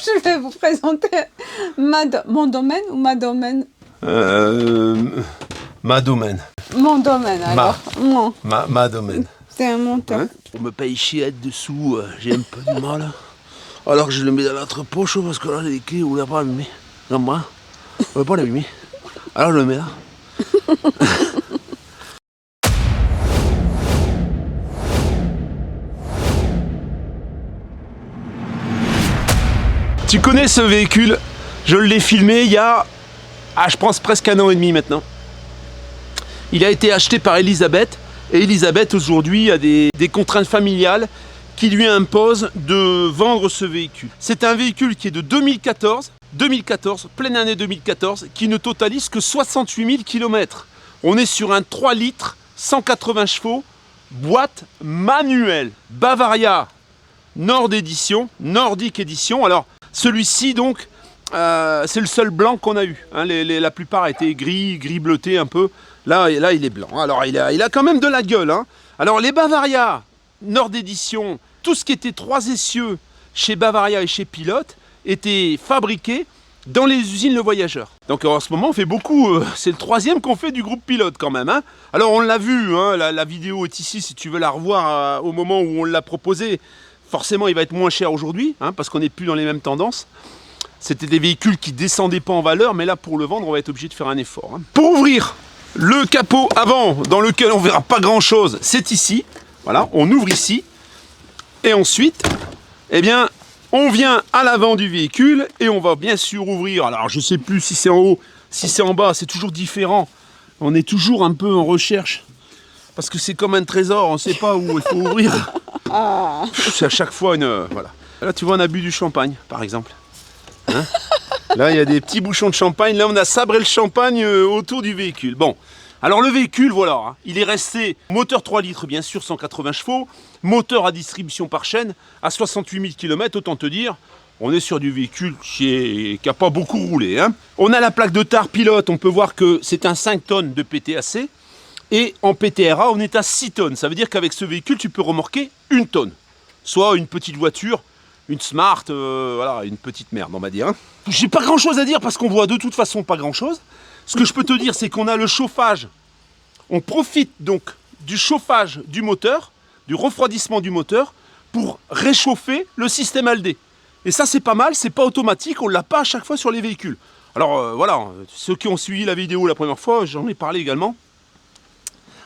Je vais vous présenter mon domaine ou ma domaine. Ma domaine. Mon domaine, alors. Ma domaine. C'est un monteur. Hein? On me paye chier dessous, j'ai un peu de mal. Alors je le mets dans l'autre poche parce que là, les clés, on ne l'a pas allumé. Non, moi, on ne peut pas l'allumer. Alors je le mets là. Tu connais ce véhicule? Je l'ai filmé il y a, je pense presque 1 an et demi maintenant. Il a été acheté par Elisabeth et Elisabeth aujourd'hui a des contraintes familiales qui lui imposent de vendre ce véhicule. C'est un véhicule qui est de 2014, pleine année 2014, qui ne totalise que 68 000 km. On est sur un 3 litres, 180 chevaux, boîte manuelle, Bavaria Nordic Edition. Alors celui-ci donc, c'est le seul blanc qu'on a eu. Hein. La plupart étaient gris bleuté un peu. Là, il est blanc. Alors, il a quand même de la gueule. Hein. Alors, les Bavaria Nord Edition, tout ce qui était 3 essieux chez Bavaria et chez Pilote, était fabriqué dans les usines Le Voyageur. Donc, en ce moment, on fait beaucoup. C'est le 3e qu'on fait du groupe Pilote quand même. Hein. Alors, on l'a vu. Hein, la vidéo est ici. Si tu veux la revoir au moment où on l'a proposé, forcément, il va être moins cher aujourd'hui, hein, parce qu'on n'est plus dans les mêmes tendances. C'était des véhicules qui descendaient pas en valeur, mais là, pour le vendre, on va être obligé de faire un effort. Hein. Pour ouvrir le capot avant, dans lequel on verra pas grand chose, c'est ici. Voilà, on ouvre ici. Et ensuite, eh bien, on vient à l'avant du véhicule et on va bien sûr ouvrir. Alors, je sais plus si c'est en haut, si c'est en bas, c'est toujours différent. On est toujours un peu en recherche. Parce que c'est comme un trésor, on ne sait pas où il faut ouvrir. C'est à chaque fois une... voilà. Là, tu vois, on a bu du champagne, par exemple. Hein? Là, il y a des petits bouchons de champagne. Là, on a sabré le champagne autour du véhicule. Bon, alors le véhicule, voilà, hein, il est resté moteur 3 litres, bien sûr, 180 chevaux, moteur à distribution par chaîne, à 68 000 km, autant te dire, on est sur du véhicule qui n'a pas beaucoup roulé. Hein. On a la plaque de tare Pilote, on peut voir que c'est un 5 tonnes de PTAC, et en PTRA, on est à 6 tonnes. Ça veut dire qu'avec ce véhicule, tu peux remorquer 1 tonne, soit une petite voiture, une Smart, voilà, une petite merde, on va dire. Hein. J'ai pas grand chose à dire parce qu'on voit de toute façon pas grand chose. Ce que je peux te dire, c'est qu'on a le chauffage. On profite donc du chauffage du moteur, du refroidissement du moteur, pour réchauffer le système ALD. Et ça, c'est pas mal, c'est pas automatique, on l'a pas à chaque fois sur les véhicules. Alors voilà, ceux qui ont suivi la vidéo la première fois, j'en ai parlé également.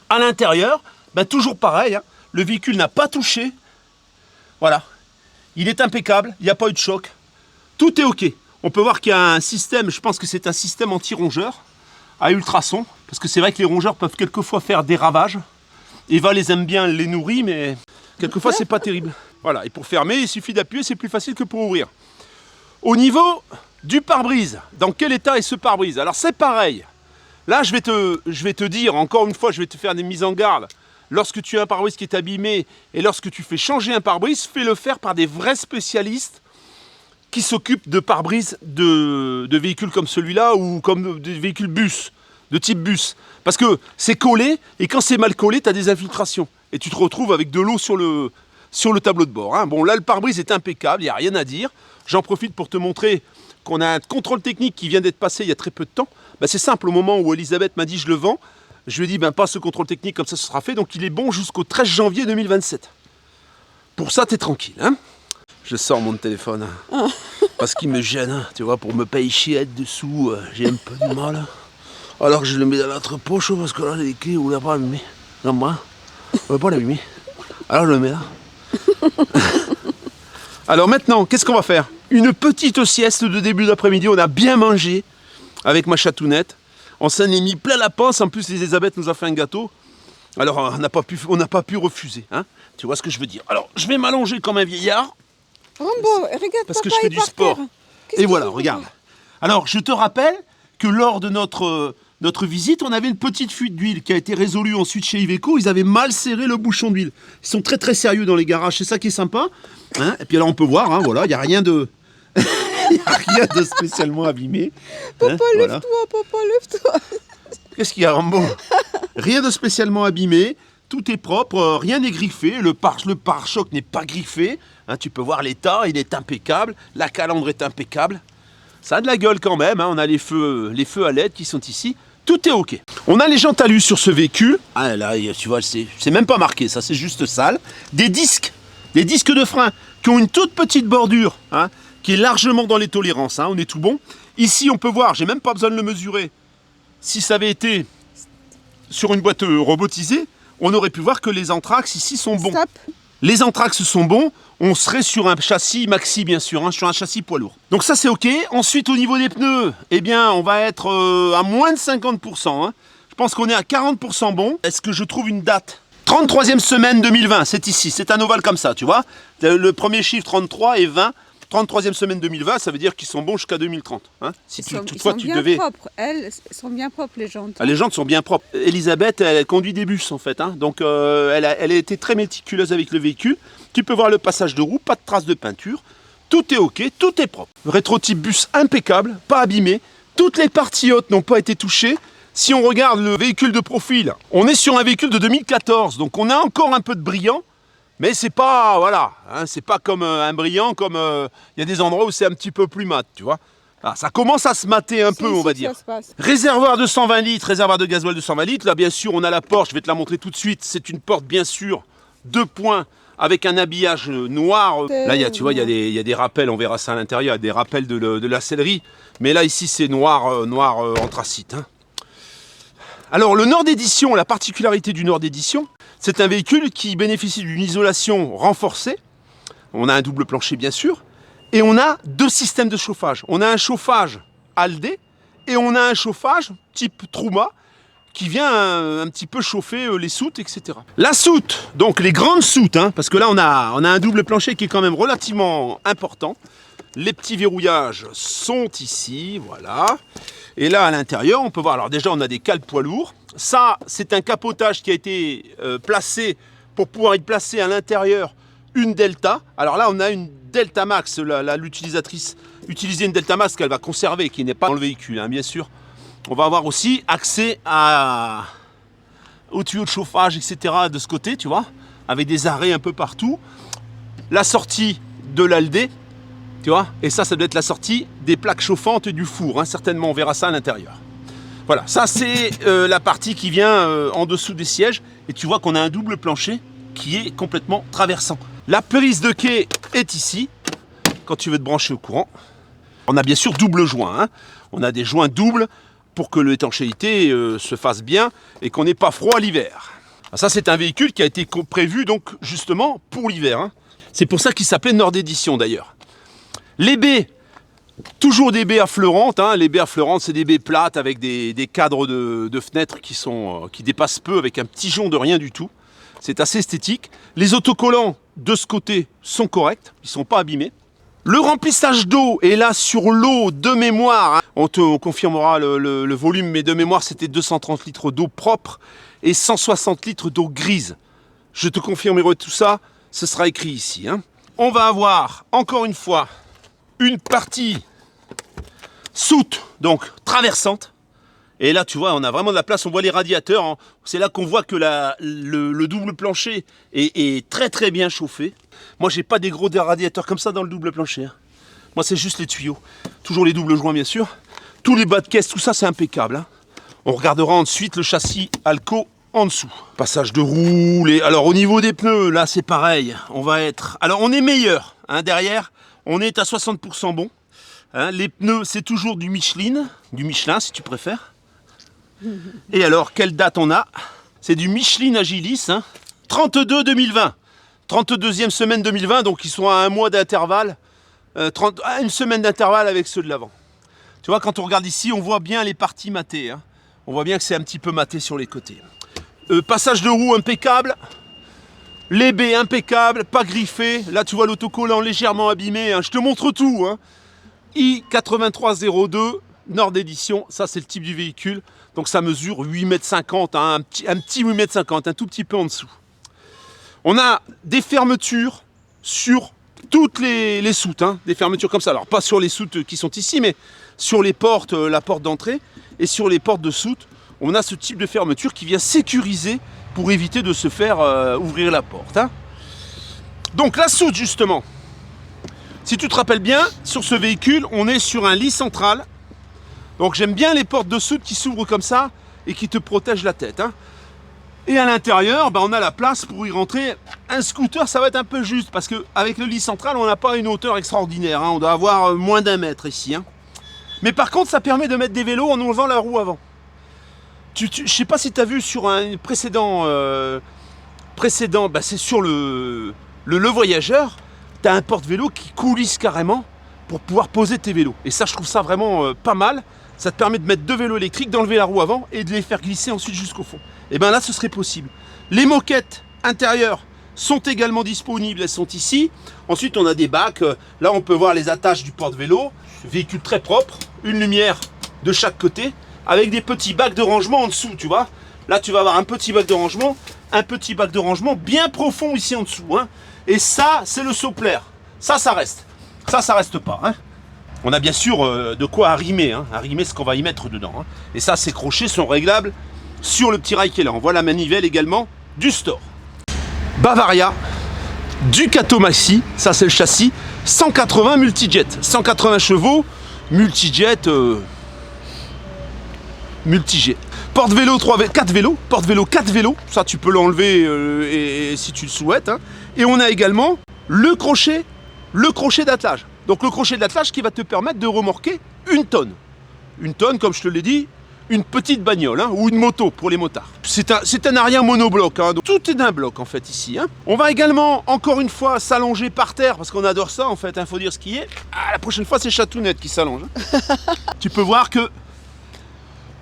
À l'intérieur, bah, toujours pareil, hein, le véhicule n'a pas touché. Voilà. Il est impeccable, il n'y a pas eu de choc. Tout est OK. On peut voir qu'il y a un système, je pense que c'est un système anti-rongeur à ultrasons. Parce que c'est vrai que les rongeurs peuvent quelquefois faire des ravages. Eva les aime bien, elle les nourrit, mais quelquefois c'est pas terrible. Voilà, et pour fermer, il suffit d'appuyer, c'est plus facile que pour ouvrir. Au niveau du pare-brise, dans quel état est ce pare-brise? Alors c'est pareil. Là, je vais te dire, encore une fois, je vais te faire des mises en garde. Lorsque tu as un pare-brise qui est abîmé et lorsque tu fais changer un pare-brise, fais-le faire par des vrais spécialistes qui s'occupent de pare-brise de véhicules comme celui-là ou comme des véhicules bus, de type bus. Parce que c'est collé et quand c'est mal collé, tu as des infiltrations. Et tu te retrouves avec de l'eau sur le tableau de bord. Hein. Bon, là, le pare-brise est impeccable, il n'y a rien à dire. J'en profite pour te montrer qu'on a un contrôle technique qui vient d'être passé il y a très peu de temps. Ben, c'est simple, au moment où Elisabeth m'a dit je le vends, je lui ai dit, ben, passe ce contrôle technique, comme ça ce sera fait. Donc il est bon jusqu'au 13 janvier 2027. Pour ça, t'es tranquille. Hein, je sors mon téléphone. Hein, parce qu'il me gêne. Hein, tu vois, pour me payer chier dessous, j'ai un peu de mal. Hein. Alors je le mets dans l'autre poche parce que là, les clés, on ne l'a pas allumé. Non, moi, on ne peut pas l'allumer. Alors je le mets là. Alors maintenant, qu'est-ce qu'on va faire? Une petite sieste de début d'après-midi. On a bien mangé avec ma chatounette. On s'en est mis plein la panse. En plus, Elisabeth nous a fait un gâteau. Alors, on n'a pas pu refuser. Hein, tu vois ce que je veux dire? Alors, je vais m'allonger comme un vieillard. Rambo, regarde, parce que je fais du sport. Et voilà, regarde. Alors, je te rappelle que lors de notre visite, on avait une petite fuite d'huile qui a été résolue ensuite chez Iveco. Ils avaient mal serré le bouchon d'huile. Ils sont très très sérieux dans les garages. C'est ça qui est sympa. Hein, et puis là, on peut voir, hein, voilà, il n'y a rien de... Il n'y a rien de spécialement abîmé. Papa, hein, lève-toi, voilà. papa, lève-toi. Qu'est-ce qu'il y a, Rambo? Rien de spécialement abîmé. tout est propre, rien n'est griffé, le pare-choc n'est pas griffé, hein, tu peux voir l'état, il est impeccable, la calandre est impeccable, ça a de la gueule quand même, hein, on a les feux à LED qui sont ici, tout est ok. On a les jantes talus sur ce véhicule, ah là tu vois, c'est même pas marqué, ça c'est juste sale, des disques de frein qui ont une toute petite bordure, hein, qui est largement dans les tolérances, hein, on est tout bon. Ici on peut voir, j'ai même pas besoin de le mesurer, si ça avait été sur une boîte robotisée, on aurait pu voir que les anthrax ici sont bons. Stop. Les anthrax sont bons, on serait sur un châssis maxi bien sûr, hein, sur un châssis poids lourd. Donc ça c'est ok. Ensuite au niveau des pneus, eh bien on va être à moins de 50%. Hein. Je pense qu'on est à 40% bon. Est-ce que je trouve une date ? 33e semaine 2020, c'est ici, c'est un ovale comme ça, tu vois. Le premier chiffre 33 et 20. 33e semaine 2020, ça veut dire qu'ils sont bons jusqu'à 2030. Hein. Si toutefois tu devais. Propres. Elles sont bien propres, les jantes. Ah, les jantes sont bien propres. Elisabeth, elle conduit des bus en fait. Hein. Donc elle a été très méticuleuse avec le véhicule. Tu peux voir le passage de roue, pas de traces de peinture. Tout est ok, tout est propre. Rétrotype bus impeccable, pas abîmé. Toutes les parties hautes n'ont pas été touchées. Si on regarde le véhicule de profil, on est sur un véhicule de 2014. Donc on a encore un peu de brillant. Mais c'est pas, voilà, hein, c'est pas comme un brillant, comme il y a des endroits où c'est un petit peu plus mat, tu vois. Ah, ça commence à se mater un peu, on va dire. Réservoir de 120 litres, réservoir de gasoil de 120 litres. Là, bien sûr, on a la porte, je vais te la montrer tout de suite. C'est une porte, bien sûr, 2 points, avec un habillage noir. Là, tu vois, il y a des rappels, on verra ça à l'intérieur, il y a des rappels de la sellerie. Mais là, ici, c'est noir anthracite. Hein. Alors, le Nord Edition, la particularité du Nord Edition, c'est un véhicule qui bénéficie d'une isolation renforcée. On a un double plancher bien sûr. Et on a 2 systèmes de chauffage. On a un chauffage Aldé et on a un chauffage type Truma qui vient un petit peu chauffer les soutes, etc. La soute, donc les grandes soutes, hein, parce que là on a un double plancher qui est quand même relativement important. Les petits verrouillages sont ici, voilà. Et là, à l'intérieur, on peut voir, alors déjà, on a des cales poids lourds. Ça, c'est un capotage qui a été placé pour pouvoir y placer à l'intérieur une Delta. Alors là, on a une Delta Max. L'utilisatrice utilisait une Delta Max qu'elle va conserver, qui n'est pas dans le véhicule, hein, bien sûr. On va avoir aussi accès aux tuyaux de chauffage, etc. de ce côté, tu vois, avec des arrêts un peu partout. La sortie de l'Aldé. Tu vois, et ça doit être la sortie des plaques chauffantes du four, hein. Certainement on verra ça à l'intérieur. Voilà, ça c'est la partie qui vient en dessous des sièges, et tu vois qu'on a un double plancher qui est complètement traversant. La prise de quai est ici, quand tu veux te brancher au courant. On a bien sûr double joint, hein. On a des joints doubles pour que l'étanchéité se fasse bien et qu'on n'ait pas froid l'hiver. Ça c'est un véhicule qui a été prévu donc justement pour l'hiver, hein. C'est pour ça qu'il s'appelait Nord Edition d'ailleurs. Les baies, toujours des baies affleurantes. Hein. Les baies affleurantes, c'est des baies plates avec des cadres de fenêtres qui dépassent peu avec un petit jonc de rien du tout. C'est assez esthétique. Les autocollants de ce côté sont corrects, ils ne sont pas abîmés. Le remplissage d'eau est là sur l'eau de mémoire. Hein. On confirmera le volume, mais de mémoire, c'était 230 litres d'eau propre et 160 litres d'eau grise. Je te confirmerai tout ça, ce sera écrit ici. Hein. On va avoir, encore une fois, une partie soute, donc traversante. Et là, tu vois, on a vraiment de la place, on voit les radiateurs. Hein. C'est là qu'on voit que le double plancher est très très bien chauffé. Moi, j'ai pas des gros radiateurs comme ça dans le double plancher. Hein. Moi, c'est juste les tuyaux. Toujours les doubles joints, bien sûr. Tous les bas de caisse, tout ça, c'est impeccable. Hein. On regardera ensuite le châssis Alco en dessous. Passage de roue. Alors, au niveau des pneus, là, c'est pareil. On va être... Alors, on est meilleur. Hein, derrière, on est à 60% bon. Hein, les pneus, c'est toujours du Michelin si tu préfères. Et alors, quelle date on a? C'est du Michelin Agilis, hein, 32-2020. 32e semaine 2020, donc ils sont à un mois d'intervalle. Une semaine d'intervalle avec ceux de l'avant. Tu vois, quand on regarde ici, on voit bien les parties matées. Hein. On voit bien que c'est un petit peu maté sur les côtés. Passage de roue impeccable. Les baies impeccables, pas griffées. Là, tu vois l'autocollant légèrement abîmé. Hein. Je te montre tout. Hein. I8302, Nord Edition. Ça, c'est le type du véhicule. Donc, ça mesure 8,50 m. Hein, un petit 8,50 m, un tout petit peu en dessous. On a des fermetures sur toutes les soutes. Hein. Des fermetures comme ça. Alors, pas sur les soutes qui sont ici, mais sur les portes, la porte d'entrée. Et sur les portes de soute, on a ce type de fermeture qui vient sécuriser pour éviter de se faire ouvrir la porte. Hein. Donc la soute justement, si tu te rappelles bien, sur ce véhicule, on est sur un lit central. Donc j'aime bien les portes de soute qui s'ouvrent comme ça et qui te protègent la tête. Hein. Et à l'intérieur, on a la place pour y rentrer. Un scooter, ça va être un peu juste parce qu'avec le lit central, on n'a pas une hauteur extraordinaire. Hein. On doit avoir moins d'1 mètre ici. Hein. Mais par contre, ça permet de mettre des vélos en enlevant la roue avant. Je ne sais pas si tu as vu sur un précédent, c'est sur le Voyageur, tu as un porte-vélo qui coulisse carrément pour pouvoir poser tes vélos. Et ça, je trouve ça vraiment pas mal. Ça te permet de mettre 2 vélos électriques, d'enlever la roue avant et de les faire glisser ensuite jusqu'au fond. Et bien là, ce serait possible. Les moquettes intérieures sont également disponibles, elles sont ici. Ensuite, on a des bacs. Là, on peut voir les attaches du porte-vélo. Véhicule très propre, une lumière de chaque côté, avec des petits bacs de rangement en dessous, tu vois. Là, tu vas avoir un petit bac de rangement bien profond ici en dessous. Hein. Et ça, c'est le soplaire. Ça reste. Ça reste pas. Hein. On a bien sûr de quoi arrimer, hein. Arrimer ce qu'on va y mettre dedans. Hein. Et ça, ces crochets sont réglables sur le petit rail qui est là. On voit la manivelle également du store. Bavaria, Ducato Maxi, ça c'est le châssis, 180 multijet, 180 chevaux, multijet, multijet. Porte-vélo 4 vélos, porte-vélo 4 vélos, ça tu peux l'enlever et si tu le souhaites. Hein. Et on a également le crochet d'attelage. Donc le crochet d'attelage qui va te permettre de remorquer 1 tonne. 1 tonne, comme je te l'ai dit, une petite bagnole hein, ou une moto pour les motards. C'est un arrière monobloc, hein, donc tout est d'un bloc en fait ici. Hein. On va également, encore une fois, s'allonger par terre parce qu'on adore ça en fait, il faut dire ce qui est. Ah, la prochaine fois, c'est Chatounette qui s'allonge. Hein. Tu peux voir que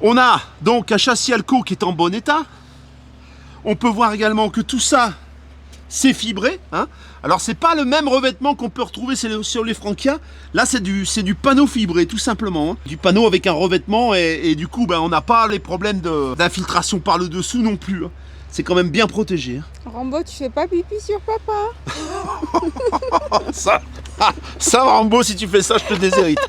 on a donc un châssis Alco qui est en bon état. On peut voir également que tout ça, c'est fibré. Hein. Alors, c'est pas le même revêtement qu'on peut retrouver sur les Frankia. Là, c'est du panneau fibré, tout simplement. Hein. Du panneau avec un revêtement et du coup, on n'a pas les problèmes d'infiltration par le dessous non plus. Hein. C'est quand même bien protégé. Hein. Rambo, tu fais pas pipi sur papa? Ça, Rambo, si tu fais ça, je te déshérite.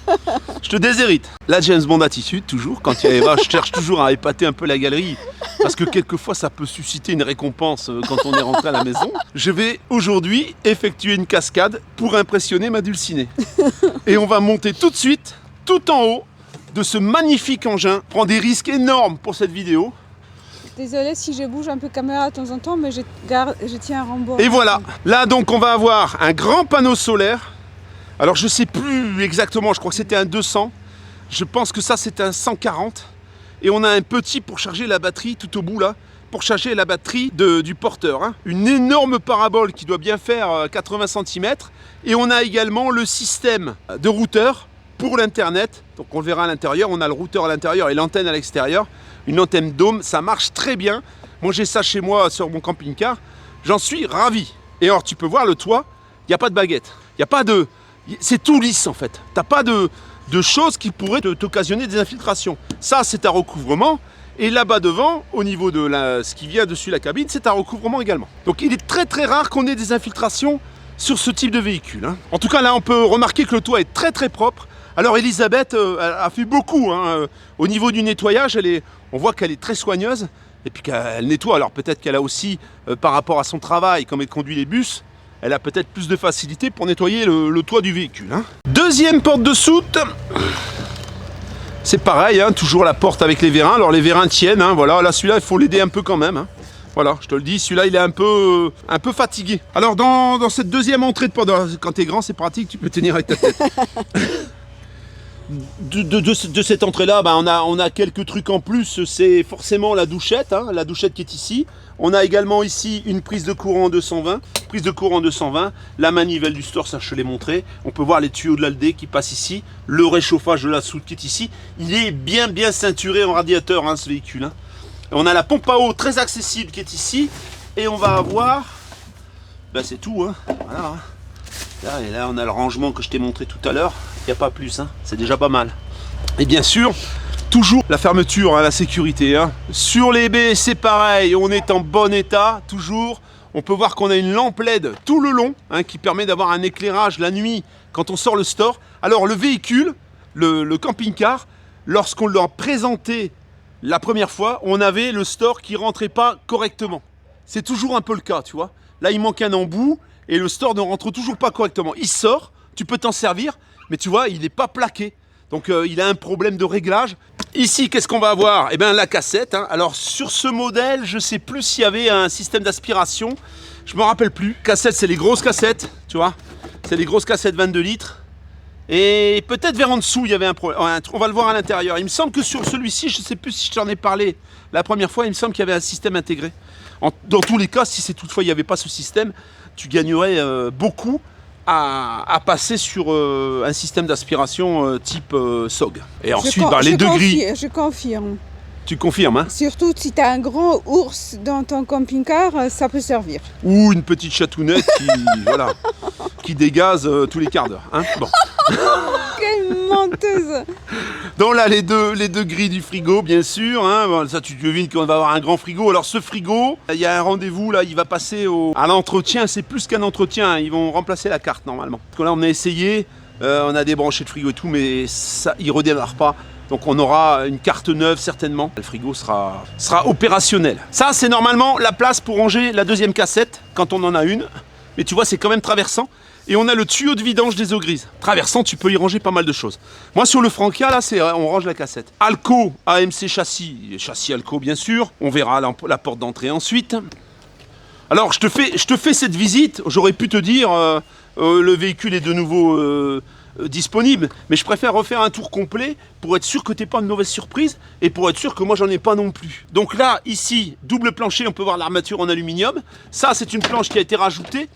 Je te déshérite. La James Bond attitude, toujours. Quand il y a, je cherche toujours à épater un peu la galerie. Parce que quelquefois, ça peut susciter une récompense quand on est rentré à la maison. Je vais aujourd'hui effectuer une cascade pour impressionner ma dulcinée. Et on va monter tout de suite, tout en haut de ce magnifique engin. Prends des risques énormes pour cette vidéo. Désolée si je bouge un peu caméra de temps en temps, mais je tiens un Rambo. Et voilà, là donc on va avoir un grand panneau solaire. Alors je sais plus exactement, je crois que c'était un 200. Je pense que ça c'est un 140. Et on a un petit pour charger la batterie tout au bout là, pour charger la batterie du porteur. Hein. Une énorme parabole qui doit bien faire 80 cm. Et on a également le système de routeur pour l'internet. Donc on le verra à l'intérieur, on a le routeur à l'intérieur et l'antenne à l'extérieur. Une antenne dôme, ça marche très bien. Moi j'ai ça chez moi sur mon camping-car. J'en suis ravi. Et alors tu peux voir le toit, il n'y a pas de baguette. Il n'y a pas de... C'est tout lisse en fait. Tu n'as pas de choses qui pourraient t'occasionner des infiltrations. Ça c'est un recouvrement. Et là-bas devant, au niveau de ce qui vient dessus la cabine, c'est un recouvrement également. Donc il est très très rare qu'on ait des infiltrations sur ce type de véhicule. Hein. En tout cas là on peut remarquer que le toit est très très propre. Alors Elisabeth a fait beaucoup. Hein. Au niveau du nettoyage, on voit qu'elle est très soigneuse. Et puis qu'elle nettoie. Alors peut-être qu'elle a aussi, par rapport à son travail, comme elle conduit les bus, elle a peut-être plus de facilité pour nettoyer le toit du véhicule. Hein. Deuxième porte de soute. C'est pareil, hein, toujours la porte avec les vérins. Alors les vérins tiennent, hein, voilà. Là celui-là il faut l'aider un peu quand même. Hein. Voilà, je te le dis, celui-là il est un peu fatigué. Alors dans cette deuxième entrée de porte, quand t'es grand c'est pratique, tu peux tenir avec ta tête. De cette entrée-là, on a quelques trucs en plus. C'est forcément la douchette qui est ici. On a également ici une prise de courant 220. La manivelle du store, ça je te l'ai montré. On peut voir les tuyaux de l'Aldé qui passent ici. Le réchauffage de la soute qui est ici. Il est bien ceinturé en radiateur, hein, ce véhicule. Hein. On a la pompe à eau très accessible qui est ici. Et on va avoir... c'est tout. Hein. Voilà. Et là, on a le rangement que je t'ai montré tout à l'heure. Il n'y a pas plus, hein. C'est déjà pas mal. Et bien sûr, toujours la fermeture, hein, la sécurité. Hein. Sur les baies, c'est pareil. On est en bon état, toujours. On peut voir qu'on a une lampe LED tout le long, hein, qui permet d'avoir un éclairage la nuit quand on sort le store. Alors, le véhicule, le camping-car, lorsqu'on l'a présenté la première fois, on avait le store qui rentrait pas correctement. C'est toujours un peu le cas, tu vois. Là, il manque un embout et le store ne rentre toujours pas correctement. Il sort, tu peux t'en servir, mais tu vois, il n'est pas plaqué. Donc, il a un problème de réglage. Ici, qu'est-ce qu'on va avoir? Eh bien, la cassette. Hein. Alors, sur ce modèle, je ne sais plus s'il y avait un système d'aspiration. Je me rappelle plus. Cassette, c'est les grosses cassettes, tu vois. C'est les grosses cassettes 22 litres. Et peut-être vers en dessous, il y avait un problème. On va le voir à l'intérieur. Il me semble que sur celui-ci, je ne sais plus si je t'en ai parlé la première fois, il me semble qu'il y avait un système intégré. Dans tous les cas, si c'est toutefois il n'y avait pas ce système, tu gagnerais beaucoup à passer sur un système d'aspiration type SOG. Et ensuite, les deux grilles. Je confirme. Tu confirmes, hein? Surtout si tu as un grand ours dans ton camping-car, ça peut servir. Ou une petite chatounette qui, voilà, qui dégaze tous les quarts d'heure. Hein, bon. Quelle menteuse! Donc là, les deux grilles du frigo, bien sûr. Hein. Bon, ça, tu devines qu'on va avoir un grand frigo. Alors ce frigo, il y a un rendez-vous, là, il va passer à l'entretien. C'est plus qu'un entretien, hein. Ils vont remplacer la carte normalement. Parce que là, on a essayé, on a débranché le frigo et tout, mais ça, il ne redémarre pas. Donc on aura une carte neuve certainement. Le frigo sera opérationnel. Ça, c'est normalement la place pour ranger la deuxième cassette, quand on en a une. Mais tu vois, c'est quand même traversant. Et on a le tuyau de vidange des eaux grises. Traversant, tu peux y ranger pas mal de choses. Moi, sur le Franca, là, on range la cassette. Alco, AMC châssis. Châssis Alco, bien sûr. On verra la porte d'entrée ensuite. Alors, je te fais cette visite. J'aurais pu te dire, le véhicule est de nouveau disponible. Mais je préfère refaire un tour complet pour être sûr que tu n'aies pas de mauvaise surprise et pour être sûr que moi, j'en ai pas non plus. Donc là, ici, double plancher, on peut voir l'armature en aluminium. Ça, c'est une planche qui a été rajoutée,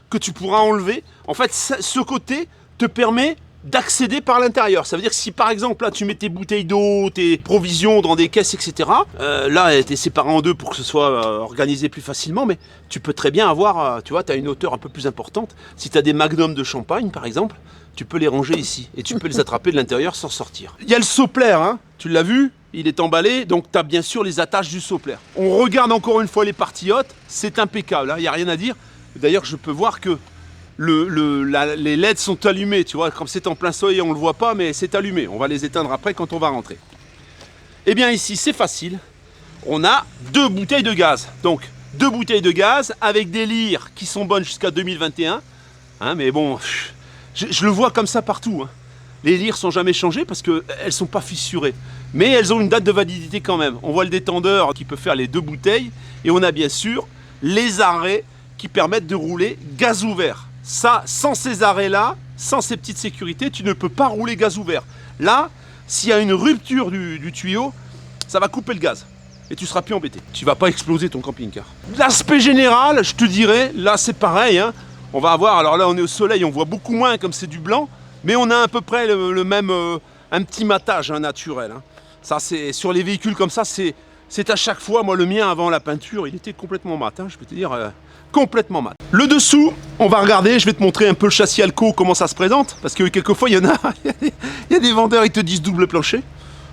que tu pourras enlever. En fait, ce côté te permet d'accéder par l'intérieur. Ça veut dire que si par exemple là tu mets tes bouteilles d'eau, tes provisions dans des caisses, etc. Là tu es séparé en deux pour que ce soit organisé plus facilement, mais tu peux très bien avoir, tu vois, tu as une hauteur un peu plus importante. Si tu as des magnums de champagne par exemple, tu peux les ranger ici et tu peux les attraper de l'intérieur sans sortir. Il y a le soplaire, hein, tu l'as vu, il est emballé, donc tu as bien sûr les attaches du soplaire. On regarde encore une fois les parties hautes, c'est impeccable, il n'y a rien à dire. D'ailleurs, je peux voir que les LED sont allumés, tu vois, comme c'est en plein soleil, on ne le voit pas, mais c'est allumé. On va les éteindre après quand on va rentrer. Eh bien ici, c'est facile. On a 2 bouteilles de gaz. Donc, 2 bouteilles de gaz avec des lyres qui sont bonnes jusqu'à 2021. Hein, mais bon, je le vois comme ça partout. Hein. Les lyres sont jamais changées parce qu'elles ne sont pas fissurées. Mais elles ont une date de validité quand même. On voit le détendeur qui peut faire les 2 bouteilles. Et on a bien sûr les arrêts qui permettent de rouler gaz ouvert. Ça, sans ces arrêts-là, sans ces petites sécurités, tu ne peux pas rouler gaz ouvert. Là, s'il y a une rupture du tuyau, ça va couper le gaz. Et tu seras plus embêté. Tu vas pas exploser ton camping-car. L'aspect général, je te dirais, là c'est pareil. Hein. On va avoir, alors là on est au soleil, on voit beaucoup moins comme c'est du blanc, mais on a à peu près le même, un petit matage naturel. Hein. Ça, c'est sur les véhicules comme ça, c'est à chaque fois. Moi, le mien avant la peinture, il était complètement mat. Hein, je peux te dire. Complètement mat. Le dessous, on va regarder, je vais te montrer un peu le châssis Alco, comment ça se présente, parce que quelquefois il y en a, il y a des vendeurs, ils te disent double plancher,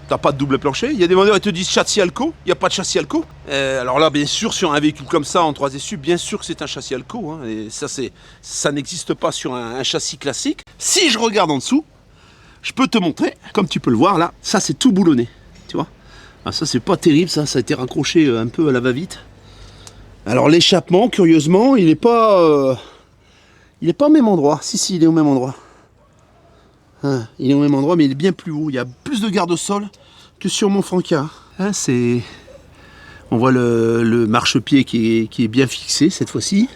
t'as pas de double plancher, il y a des vendeurs, ils te disent châssis Alco, il n'y a pas de châssis Alco. Alors là, bien sûr, sur un véhicule comme ça, en 3 essuies, bien sûr que c'est un châssis Alco, hein, et ça n'existe pas sur un châssis classique. Si je regarde en dessous, je peux te montrer, comme tu peux le voir là, ça c'est tout boulonné, tu vois. Ah, ça c'est pas terrible, ça a été raccroché un peu à la va-vite. Alors l'échappement, curieusement, il n'est pas au même endroit. Si, il est au même endroit. Hein, il est au même endroit, mais il est bien plus haut. Il y a plus de garde-sol que sur mon Franca. Hein, on voit le marchepied qui est bien fixé cette fois-ci.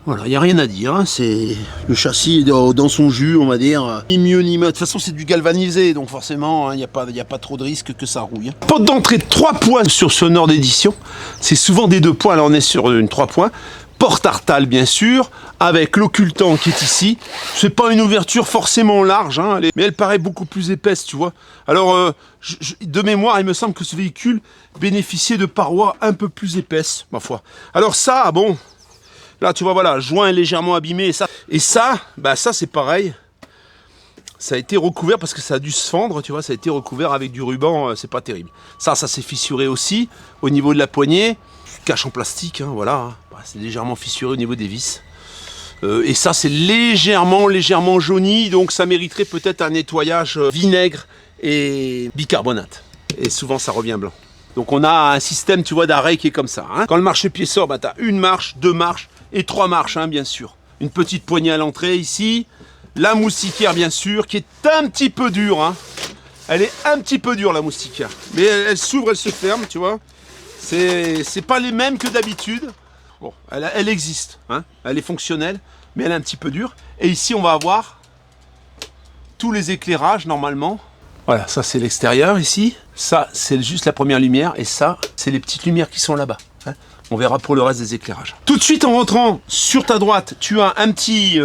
Voilà, il n'y a rien à dire. Hein, c'est le châssis dans son jus, on va dire. Ni mieux ni mieux. De toute façon, c'est du galvanisé, donc forcément, il n'y a pas trop de risque que ça rouille. Porte d'entrée 3 points sur ce Nord d'édition. C'est souvent des 2 points. Là, on est sur une 3 points. Porte Artal, bien sûr, avec l'occultant qui est ici. C'est pas une ouverture forcément large, hein, mais elle paraît beaucoup plus épaisse, tu vois. Alors, de mémoire, il me semble que ce véhicule bénéficiait de parois un peu plus épaisses, ma foi. Alors ça, bon... Là, tu vois, voilà, joint légèrement abîmé. Et ça, bah ça c'est pareil. Ça a été recouvert parce que ça a dû se fendre, tu vois. Ça a été recouvert avec du ruban, c'est pas terrible. Ça s'est fissuré aussi au niveau de la poignée. Cache en plastique, hein, voilà. Hein. Bah, c'est légèrement fissuré au niveau des vis. Et ça, c'est légèrement jauni. Donc, ça mériterait peut-être un nettoyage vinaigre et bicarbonate. Et souvent ça revient blanc. Donc on a un système, tu vois, d'arrêt qui est comme ça. Hein. Quand le marchepied sort, bah, tu as une marche, 2 marches et 3 marches, hein, bien sûr. Une petite poignée à l'entrée ici. La moustiquaire, bien sûr, qui est un petit peu dure. Hein. Elle est un petit peu dure, la moustiquaire. Mais elle s'ouvre, elle se ferme, tu vois. C'est pas les mêmes que d'habitude. Bon, elle existe, hein. Elle est fonctionnelle, mais elle est un petit peu dure. Et ici, on va avoir tous les éclairages, normalement. Voilà, ça c'est l'extérieur ici. Ça, c'est juste la première lumière. Et ça, c'est les petites lumières qui sont là-bas. Hein. On verra pour le reste des éclairages. Tout de suite, en rentrant sur ta droite, tu as un petit...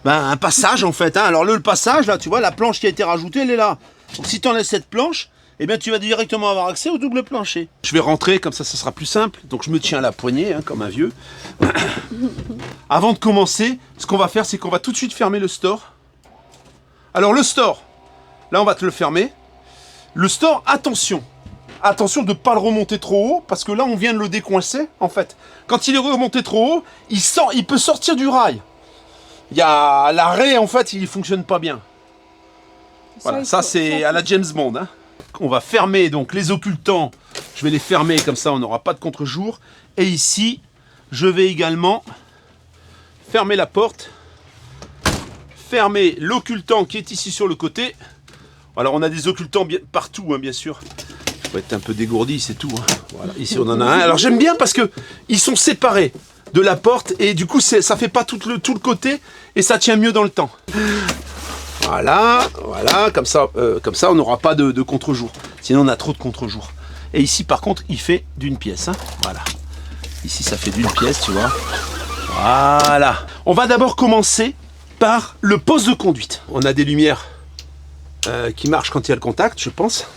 un passage, en fait. Hein. Alors le passage, là, tu vois, la planche qui a été rajoutée, elle est là. Donc si tu enlèves cette planche, eh bien, tu vas directement avoir accès au double plancher. Je vais rentrer, comme ça sera plus simple. Donc je me tiens à la poignée, hein, comme un vieux. Avant de commencer, ce qu'on va faire, c'est qu'on va tout de suite fermer le store. Alors le store, là on va te le fermer. Le store, attention. Attention de ne pas le remonter trop haut, parce que là on vient de le décoincer, en fait. Quand il est remonté trop haut, il peut sortir du rail. Il y a l'arrêt, en fait, il ne fonctionne pas bien. Voilà, ça c'est à la James Bond. Hein. On va fermer donc les occultants. Je vais les fermer comme ça, on n'aura pas de contre-jour. Et ici, je vais également fermer la porte. Fermer l'occultant qui est ici sur le côté. Alors on a des occultants partout, hein, bien sûr. Il faut être un peu dégourdi, c'est tout. Hein. Voilà, ici on en a un. Alors j'aime bien parce que ils sont séparés de la porte et du coup ça fait pas tout le côté et ça tient mieux dans le temps. Voilà, comme ça on n'aura pas de contre-jour. Sinon on a trop de contre-jour. Et ici par contre il fait d'une pièce. Hein. Voilà. Ici ça fait d'une pièce, tu vois. Voilà. On va d'abord commencer par le poste de conduite. On a des lumières qui marchent quand il y a le contact, je pense.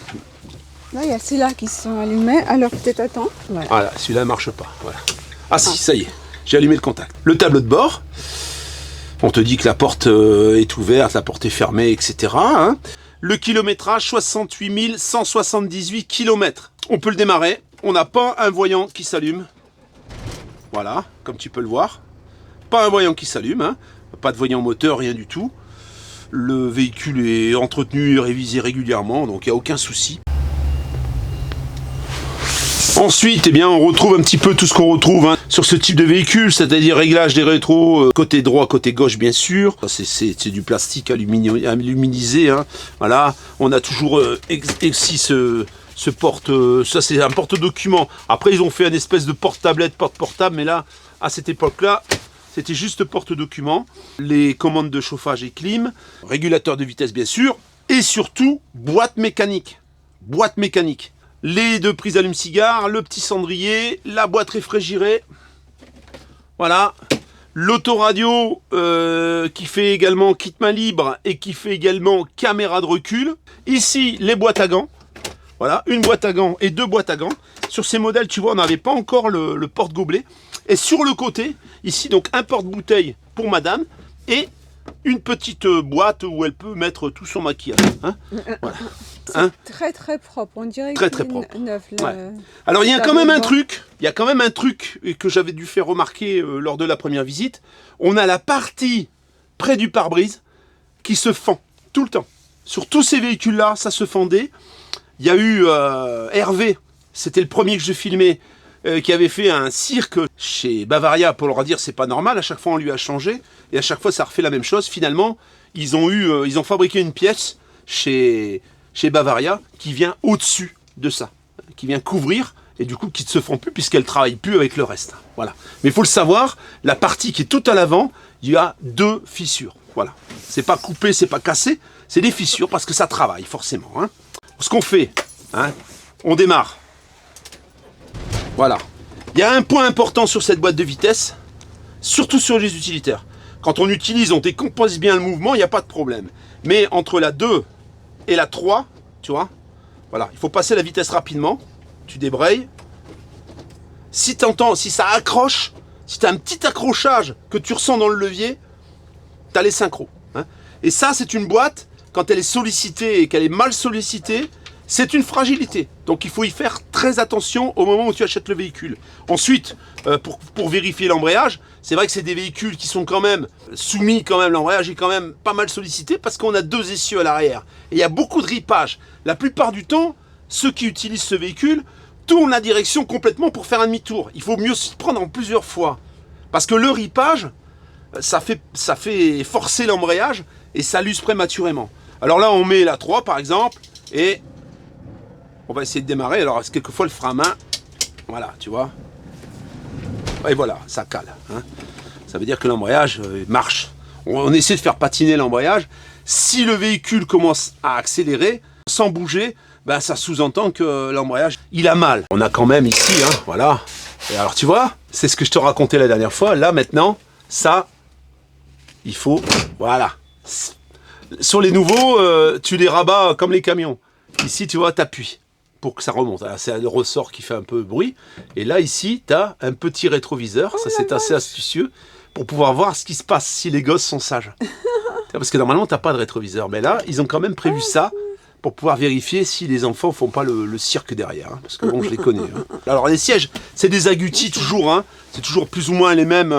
Là, il y a ceux-là qui sont allumés. Alors peut-être attends. Voilà, celui-là ne marche pas. Voilà. Ah si, ça y est, j'ai allumé le contact. Le tableau de bord. On te dit que la porte est ouverte, la porte est fermée, etc. Hein. Le kilométrage, 68 178 km. On peut le démarrer. On n'a pas un voyant qui s'allume. Voilà, comme tu peux le voir. Pas un voyant qui s'allume. Hein. Pas de voyant moteur, rien du tout. Le véhicule est entretenu et révisé régulièrement, donc il n'y a aucun souci. Ensuite, eh bien, on retrouve un petit peu tout ce qu'on retrouve sur ce type de véhicule, c'est-à-dire réglage des rétros, côté droit, côté gauche, bien sûr. C'est du plastique aluminisé. Hein. Voilà. On a toujours ici ce porte... ça, c'est un porte-document. Après, ils ont fait une espèce de porte-tablette, porte-portable, mais là, à cette époque-là, c'était juste porte-document. Les commandes de chauffage et clim, régulateur de vitesse, bien sûr, et surtout, boîte mécanique. Boîte mécanique. Les 2 prises allume-cigare, le petit cendrier, la boîte réfrigérée. Voilà. L'autoradio qui fait également kit main libre et qui fait également caméra de recul. Ici, les boîtes à gants. Voilà, une boîte à gants et 2 boîtes à gants. Sur ces modèles, tu vois, on n'avait pas encore le porte-gobelet. Et sur le côté, ici, donc un porte-bouteille pour madame et une petite boîte où elle peut mettre tout son maquillage. Hein. Voilà. Hein, très très propre, on dirait très que propre. Neuf, ouais. Alors il y a quand même un truc, que j'avais dû faire remarquer lors de la première visite. On a la partie près du pare-brise qui se fend tout le temps. Sur tous ces véhicules-là, ça se fendait. Il y a eu Hervé, c'était le premier que je filmais, qui avait fait un cirque chez Bavaria pour leur dire c'est pas normal. À chaque fois on lui a changé et à chaque fois ça refait la même chose. Finalement, ils ont fabriqué une pièce chez Bavaria qui vient au-dessus de ça, qui vient couvrir et du coup qui ne se font plus puisqu'elle ne travaille plus avec le reste. Voilà. Mais il faut le savoir, la partie qui est tout à l'avant, il y a 2 fissures. Voilà. C'est pas coupé, c'est pas cassé, c'est des fissures parce que ça travaille forcément. Hein. Ce qu'on fait, hein, on démarre. Voilà. Il y a un point important sur cette boîte de vitesse, surtout sur les utilitaires. Quand on utilise, on décompose bien le mouvement, il n'y a pas de problème. Mais entre la 2 et la 3, tu vois, voilà, il faut passer la vitesse rapidement, tu débrayes. Si ça accroche, si tu as un petit accrochage que tu ressens dans le levier, tu as les synchros. Hein. Et ça, c'est une boîte, quand elle est sollicitée et qu'elle est mal sollicitée, c'est une fragilité. Donc il faut y faire très attention au moment où tu achètes le véhicule. Ensuite, pour vérifier l'embrayage, c'est vrai que c'est des véhicules qui sont quand même soumis, l'embrayage est quand même pas mal sollicité parce qu'on a 2 essieux à l'arrière. Et il y a beaucoup de ripage. La plupart du temps, ceux qui utilisent ce véhicule tournent la direction complètement pour faire un demi-tour. Il faut mieux s'y prendre en plusieurs fois. Parce que le ripage, ça fait forcer l'embrayage et ça l'use prématurément. Alors là, on met la 3 par exemple, et on va essayer de démarrer. Alors, quelquefois, le frein à main, voilà, tu vois. Et voilà, ça cale. Hein. Ça veut dire que l'embrayage marche. On essaie de faire patiner l'embrayage. Si le véhicule commence à accélérer, sans bouger, ben, ça sous-entend que l'embrayage, il a mal. On a quand même ici, hein, voilà. Et alors, tu vois, c'est ce que je te racontais la dernière fois. Là, maintenant, ça, il faut, voilà. Sur les nouveaux, tu les rabats comme les camions. Ici, tu vois, t'appuies pour que ça remonte. C'est le ressort qui fait un peu bruit. Et là, ici, tu as un petit rétroviseur. Ça, c'est assez astucieux pour pouvoir voir ce qui se passe si les gosses sont sages. Parce que normalement, tu n'as pas de rétroviseur. Mais là, ils ont quand même prévu ça pour pouvoir vérifier si les enfants font pas le cirque derrière. Hein, parce que bon, je les connais. Hein. Alors, les sièges, c'est des agoutis toujours. Hein, c'est toujours plus ou moins les mêmes,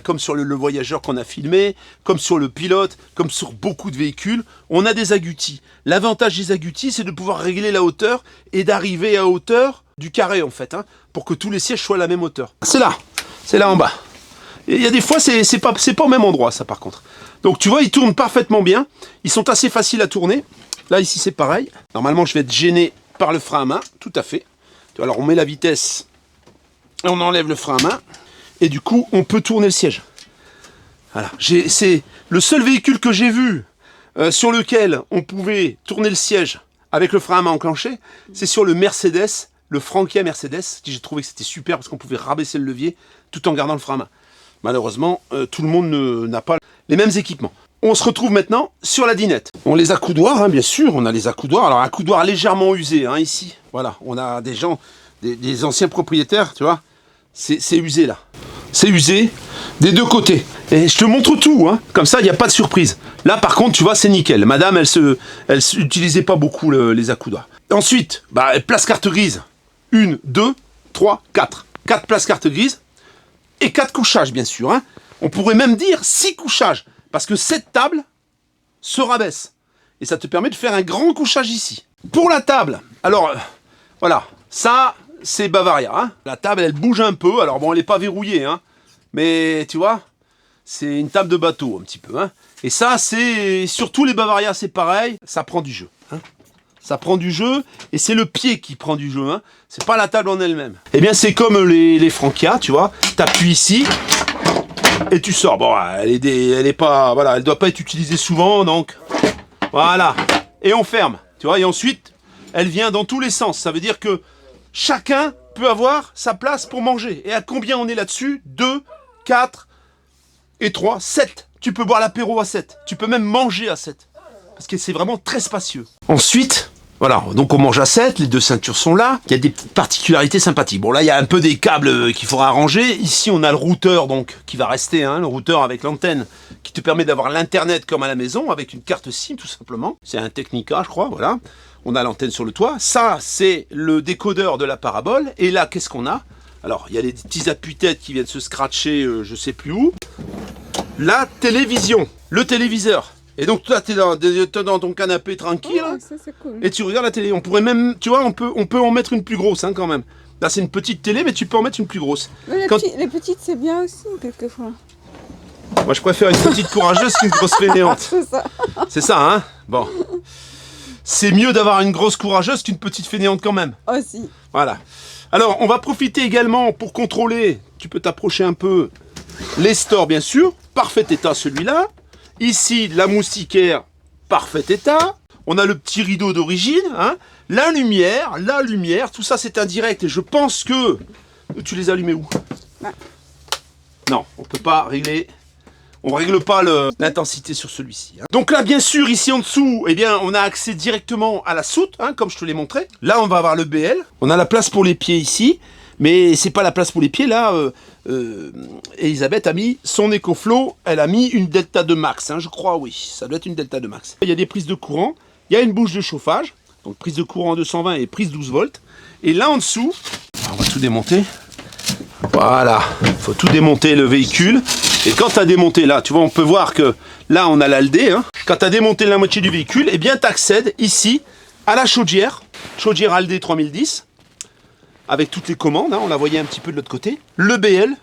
comme sur le voyageur qu'on a filmé, comme sur le pilote, comme sur beaucoup de véhicules. On a des agoutis. L'avantage des agoutis, c'est de pouvoir régler la hauteur et d'arriver à hauteur du carré, en fait, hein, pour que tous les sièges soient à la même hauteur. C'est là en bas. Et il y a des fois, c'est pas au même endroit, ça, par contre. Donc, tu vois, ils tournent parfaitement bien. Ils sont assez faciles à tourner. Là, ici, c'est pareil. Normalement, je vais être gêné par le frein à main, tout à fait. Alors, on met la vitesse et on enlève le frein à main. Et du coup, on peut tourner le siège. Voilà. C'est le seul véhicule que j'ai vu sur lequel on pouvait tourner le siège avec le frein à main enclenché. C'est sur le Mercedes, le Frankia Mercedes. J'ai trouvé que c'était super parce qu'on pouvait rabaisser le levier tout en gardant le frein à main. Malheureusement, tout le monde n'a pas les mêmes équipements. On se retrouve maintenant sur la dinette. On les accoudoirs, hein, bien sûr, on a les accoudoirs. Alors, accoudoir légèrement usé, hein, ici. Voilà, on a des gens, des anciens propriétaires, tu vois. C'est usé, là. C'est usé des deux côtés. Et je te montre tout, hein. Comme ça, il n'y a pas de surprise. Là, par contre, tu vois, c'est nickel. Madame, elle n'utilisait pas beaucoup les accoudoirs. Ensuite, place carte grise. 1, 2, 3, 4. 4 places carte grise. Et 4 couchages, bien sûr. Hein. On pourrait même dire 6 couchages. Parce que cette table se rabaisse. Et ça te permet de faire un grand couchage ici. Pour la table, alors, voilà. Ça, c'est Bavaria. Hein. La table, elle bouge un peu. Alors bon, elle n'est pas verrouillée. Hein. Mais, tu vois, c'est une table de bateau, un petit peu. Hein. Et ça, c'est... Surtout les Bavaria, c'est pareil. Ça prend du jeu. Hein. Ça prend du jeu. Et c'est le pied qui prend du jeu. Hein. C'est pas la table en elle-même. Eh bien, c'est comme les Frankia, tu vois. T'appuies ici. Et tu sors. Bon, elle doit pas être utilisée souvent, donc voilà. Et on ferme, tu vois. Et ensuite, elle vient dans tous les sens. Ça veut dire que chacun peut avoir sa place pour manger. Et à combien on est là-dessus? 2, 4 et 3, 7. Tu peux boire l'apéro à 7. Tu peux même manger à 7. Parce que c'est vraiment très spacieux. Ensuite... Voilà, donc on mange à 7, les 2 ceintures sont là. Il y a des particularités sympathiques. Bon, là, il y a un peu des câbles qu'il faudra arranger. Ici, on a le routeur, donc, qui va rester, hein, le routeur avec l'antenne, qui te permet d'avoir l'internet comme à la maison, avec une carte SIM, tout simplement. C'est un Technica, je crois, voilà. On a l'antenne sur le toit. Ça, c'est le décodeur de la parabole. Et là, qu'est-ce qu'on a? Alors, il y a des petits appuis-têtes qui viennent se scratcher, je sais plus où. La télévision, le téléviseur. Et donc toi, tu es dans ton canapé tranquille, ça, c'est cool. Et tu regardes la télé. On pourrait même, tu vois, on peut en mettre une plus grosse, hein, quand même. Là, c'est une petite télé, mais tu peux en mettre une plus grosse. Mais les petites, c'est bien aussi, quelquefois. Moi, je préfère une petite courageuse qu'une grosse fainéante. C'est ça. C'est ça, hein. Bon. C'est mieux d'avoir une grosse courageuse qu'une petite fainéante quand même. Aussi. Voilà. Alors, on va profiter également pour contrôler, tu peux t'approcher un peu, les stores, bien sûr. Parfait état, celui-là. Ici, la moustiquaire, parfait état. On a le petit rideau d'origine. Hein. La lumière, tout ça c'est indirect. Et je pense que... Tu les as allumés où? Non, on ne peut pas régler... On ne règle pas l'intensité sur celui-ci. Hein. Donc là, bien sûr, ici en dessous, eh bien, on a accès directement à la soute, hein, comme je te l'ai montré. Là, on va avoir le BL. On a la place pour les pieds ici. Mais c'est pas la place pour les pieds, là... Elisabeth a mis son EcoFlow, elle a mis une Delta 2 Max, hein, je crois, oui, ça doit être une Delta 2 Max. Il y a des prises de courant, il y a une bouche de chauffage, donc prise de courant 220 et prise 12 volts. Et là en dessous, on va tout démonter. Voilà, il faut tout démonter le véhicule. Et quand tu as démonté là, tu vois, on peut voir que là on a l'ALD. Hein. Quand tu as démonté la moitié du véhicule, eh bien tu accèdes ici à la chaudière. chaudière Aldé 3010, avec toutes les commandes, hein, on la voyait un petit peu de l'autre côté. Le BL,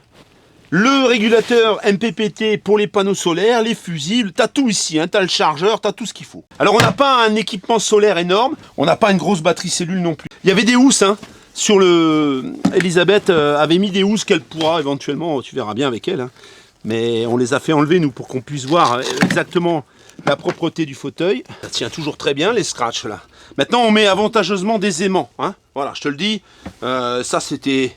le régulateur MPPT pour les panneaux solaires, les fusibles, t'as tout ici, hein, t'as le chargeur, t'as tout ce qu'il faut. Alors on n'a pas un équipement solaire énorme, on n'a pas une grosse batterie cellule non plus. Il y avait des housses, hein, sur le... Elisabeth avait mis des housses qu'elle pourra éventuellement, tu verras bien avec elle, hein. Mais on les a fait enlever nous pour qu'on puisse voir exactement la propreté du fauteuil. Ça tient toujours très bien les scratchs là. Maintenant on met avantageusement des aimants, hein. Voilà, je te le dis, ça c'était...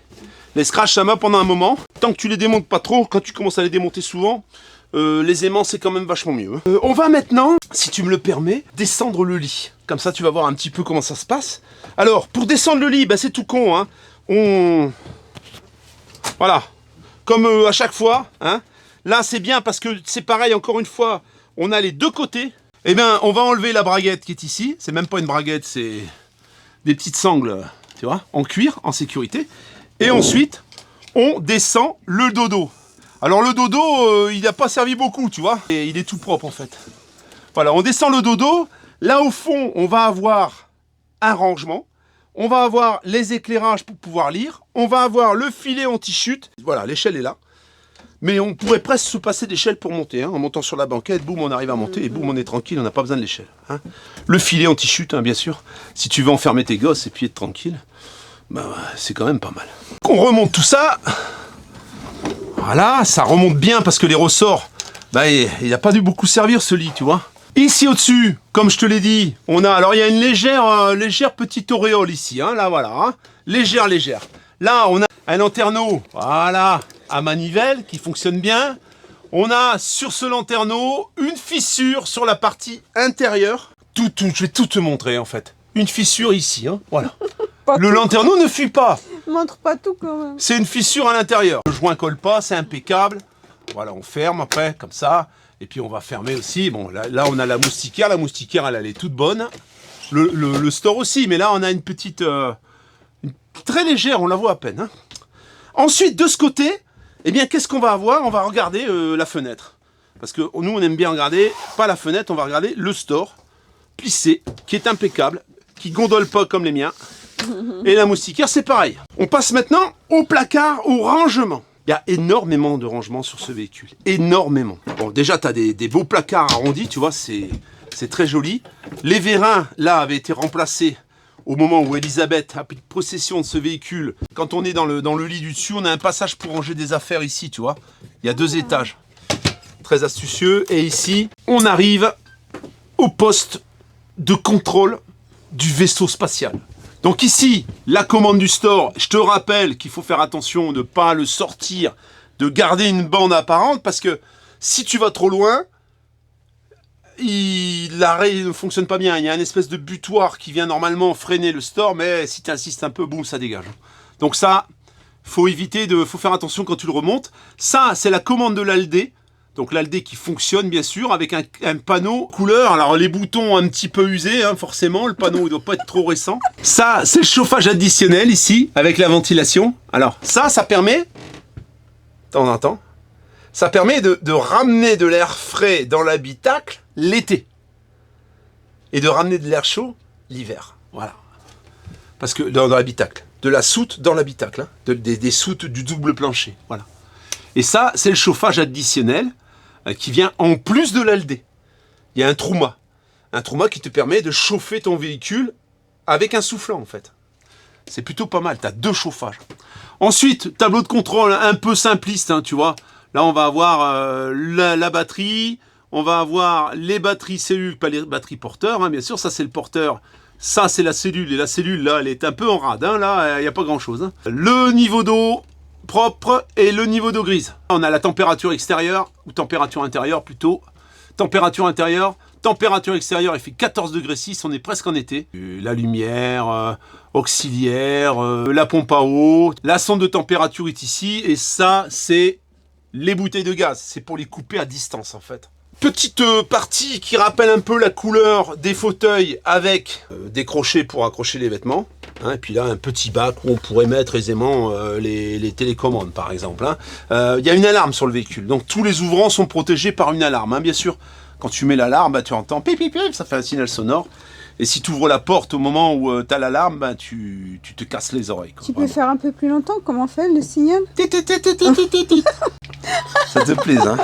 Les scratchs ça m'a pendant un moment. Tant que tu les démontes pas trop, quand tu commences à les démonter souvent, les aimants c'est quand même vachement mieux. On va maintenant, si tu me le permets, descendre le lit. Comme ça tu vas voir un petit peu comment ça se passe. Alors pour descendre le lit, bah, c'est tout con, hein. Voilà, comme à chaque fois, hein. Là c'est bien parce que c'est pareil, encore une fois, on a les deux côtés. Eh bien on va enlever la braguette qui est ici. C'est même pas une braguette, c'est des petites sangles, tu vois, en cuir, en sécurité. Et ensuite, on descend le dodo. Alors le dodo, il n'a pas servi beaucoup, tu vois. Et il est tout propre en fait. Voilà, on descend le dodo. Là au fond, on va avoir un rangement. On va avoir les éclairages pour pouvoir lire. On va avoir le filet anti-chute. Voilà, l'échelle est là. Mais on pourrait presque se passer d'échelle pour monter. Hein. En montant sur la banquette, boum, on arrive à monter. Et boum, on est tranquille, on n'a pas besoin de l'échelle. Hein. Le filet anti-chute, hein, bien sûr. Si tu veux enfermer tes gosses et puis être tranquille. Bah, c'est quand même pas mal. On remonte tout ça. Voilà, ça remonte bien parce que les ressorts, bah, il n'a pas dû beaucoup servir ce lit, tu vois. Ici au-dessus, comme je te l'ai dit, on a, alors il y a une légère petite auréole ici, hein, là voilà, hein, légère. Là, on a un lanterneau, voilà, à manivelle qui fonctionne bien. On a sur ce lanterneau une fissure sur la partie intérieure. Je vais tout te montrer en fait. Une fissure ici, hein, voilà. Le lanterneau ne fuit pas. Montre pas tout quand même. C'est une fissure à l'intérieur. Le joint colle pas, c'est impeccable. Voilà, on ferme après, comme ça. Et puis on va fermer aussi. Bon, là on a la moustiquaire. La moustiquaire, elle est toute bonne. Le store aussi, mais là on a une petite... très légère, on la voit à peine. Hein. Ensuite, de ce côté, eh bien, qu'est-ce qu'on va avoir? On va regarder la fenêtre. Parce que nous, on aime bien regarder, pas la fenêtre, on va regarder le store plissé, qui est impeccable, qui gondole pas comme les miens. Et la moustiquaire, c'est pareil. On passe maintenant au placard, au rangement. Il y a énormément de rangements sur ce véhicule. Énormément. Bon, déjà, tu as des beaux placards arrondis, tu vois, c'est très joli. Les vérins, là, avaient été remplacés au moment où Elisabeth a pris possession de ce véhicule. Quand on est dans le lit du dessus, on a un passage pour ranger des affaires ici, tu vois. Il y a 2 étages. Très astucieux. Et ici, on arrive au poste de contrôle du vaisseau spatial. Donc ici, la commande du store, je te rappelle qu'il faut faire attention de ne pas le sortir, de garder une bande apparente, parce que si tu vas trop loin, l'arrêt ne fonctionne pas bien. Il y a une espèce de butoir qui vient normalement freiner le store, mais si tu insistes un peu, boum, ça dégage. Donc ça, faut faire attention quand tu le remontes. Ça, c'est la commande de l'Aldé. Donc l'Aldé qui fonctionne bien sûr avec un panneau couleur. Alors les boutons un petit peu usés, hein, forcément. Le panneau ne doit pas être trop récent. Ça, c'est le chauffage additionnel ici avec la ventilation. Alors ça permet... On entend. Ça permet de ramener de l'air frais dans l'habitacle l'été. Et de ramener de l'air chaud l'hiver. Voilà. Parce que dans l'habitacle. De la soute dans l'habitacle. Hein, des soutes du double plancher. Voilà. Et ça, c'est le chauffage additionnel qui vient en plus de l'Aldé. Il y a un Truma. Un Truma qui te permet de chauffer ton véhicule avec un soufflant en fait. C'est plutôt pas mal, tu as 2 chauffages. Ensuite, tableau de contrôle un peu simpliste, hein, tu vois. Là, on va avoir la batterie, on va avoir les batteries cellules, pas les batteries porteurs, hein, bien sûr, ça c'est le porteur. Ça, c'est la cellule, et la cellule, là, elle est un peu en rade, hein, là, il n'y a pas grand-chose. Hein. Le niveau d'eau propre et le niveau d'eau grise. On a la température extérieure, ou température intérieure plutôt. Température intérieure, température extérieure, il fait 14 degrés 6, on est presque en été. La lumière, auxiliaire, la pompe à eau, la sonde de température est ici, et ça, c'est les bouteilles de gaz. C'est pour les couper à distance, en fait. Petite partie qui rappelle un peu la couleur des fauteuils avec des crochets pour accrocher les vêtements. Hein, et puis là, un petit bac où on pourrait mettre aisément les télécommandes, par exemple. Hein. Y a une alarme sur le véhicule. Donc, tous les ouvrants sont protégés par une alarme. Hein, bien sûr, quand tu mets l'alarme, bah, tu entends pip, pip, pip, ça fait un signal sonore. Et si tu ouvres la porte au moment où tu as l'alarme, ben, tu te casses les oreilles. Quoi, tu peux faire un peu plus longtemps, comment on fait le signal? Ça te plaise, hein?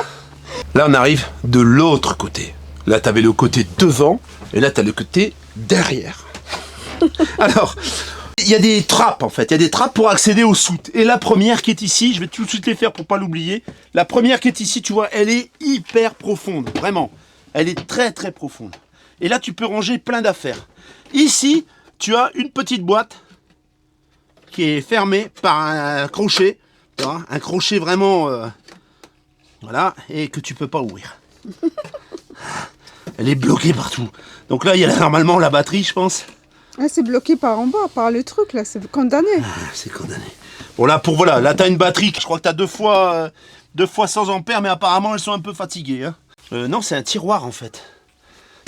Là, on arrive de l'autre côté. Là, tu avais le côté devant, et là, tu as le côté derrière. Alors, il y a des trappes, en fait. Il y a des trappes pour accéder aux soutes. Et la première qui est ici, je vais tout de suite les faire pour pas l'oublier. La première qui est ici, tu vois, elle est hyper profonde. Vraiment. Elle est très, très profonde. Et là, tu peux ranger plein d'affaires. Ici, tu as une petite boîte qui est fermée par un crochet. Tu vois, un crochet vraiment... voilà, et que tu peux pas ouvrir. Elle est bloquée partout. Donc là, il y a normalement la batterie, je pense. Ah, c'est bloqué par en bas, par le truc là, c'est condamné. Ah, c'est condamné. Bon là, voilà, là t'as une batterie, je crois que t'as deux fois 100 ampères, mais apparemment elles sont un peu fatiguées. Hein. Non, c'est un tiroir en fait.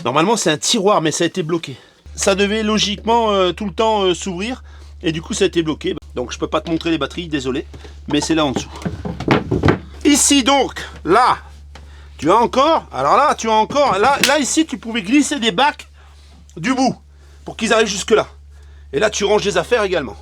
Normalement c'est un tiroir, mais ça a été bloqué. Ça devait logiquement tout le temps s'ouvrir, et du coup ça a été bloqué. Donc je peux pas te montrer les batteries, désolé, mais c'est là en dessous. Ici donc, là, tu as encore, alors là tu as encore, là ici tu pouvais glisser des bacs du bout, pour qu'ils arrivent jusque là. Et là tu ranges des affaires également.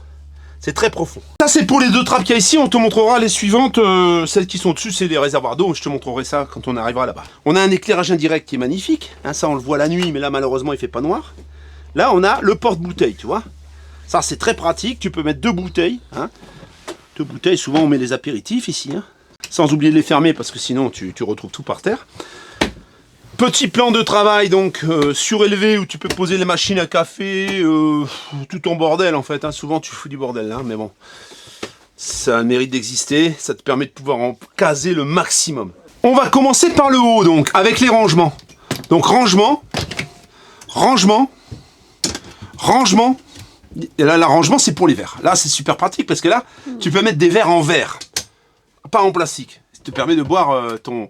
C'est très profond. Ça c'est pour les deux trappes qu'il y a ici, on te montrera les suivantes, celles qui sont dessus c'est des réservoirs d'eau, je te montrerai ça quand on arrivera là-bas. On a un éclairage indirect qui est magnifique, hein, ça on le voit la nuit, mais là malheureusement il fait pas noir. Là on a le porte-bouteille, tu vois. Ça c'est très pratique, tu peux mettre deux bouteilles. Hein. Deux bouteilles, souvent on met les apéritifs ici. Hein. Sans oublier de les fermer parce que sinon tu retrouves tout par terre. Petit plan de travail donc surélevé où tu peux poser les machines à café, tout en bordel en fait. Hein. Souvent tu fous du bordel là, mais bon, ça a le mérite d'exister. Ça te permet de pouvoir en caser le maximum. On va commencer par le haut donc, avec les rangements. Donc rangement, rangement, rangement. Et là l'arrangement c'est pour les verres. Là c'est super pratique parce que là tu peux mettre des verres en verre, pas en plastique. Ça te permet de boire ton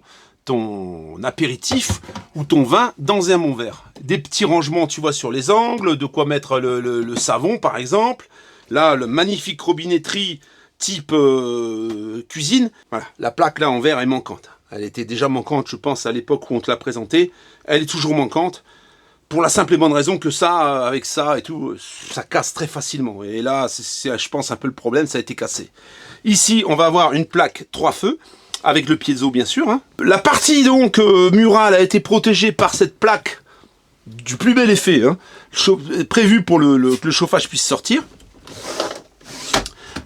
apéritif ou ton vin dans un bon verre. Des petits rangements, tu vois, sur les angles, de quoi mettre le savon, par exemple. Là, le magnifique robinetterie type cuisine. Voilà, la plaque là en verre est manquante. Elle était déjà manquante, je pense, à l'époque où on te l'a présentée. Elle est toujours manquante. Pour la simple et bonne raison que ça, avec ça et tout, ça casse très facilement. Et là, c'est, je pense, un peu le problème, ça a été cassé. Ici, on va avoir une plaque 3 feux. Avec le piezo bien sûr. Hein. La partie donc murale a été protégée par cette plaque du plus bel effet, hein, prévu pour que le chauffage puisse sortir.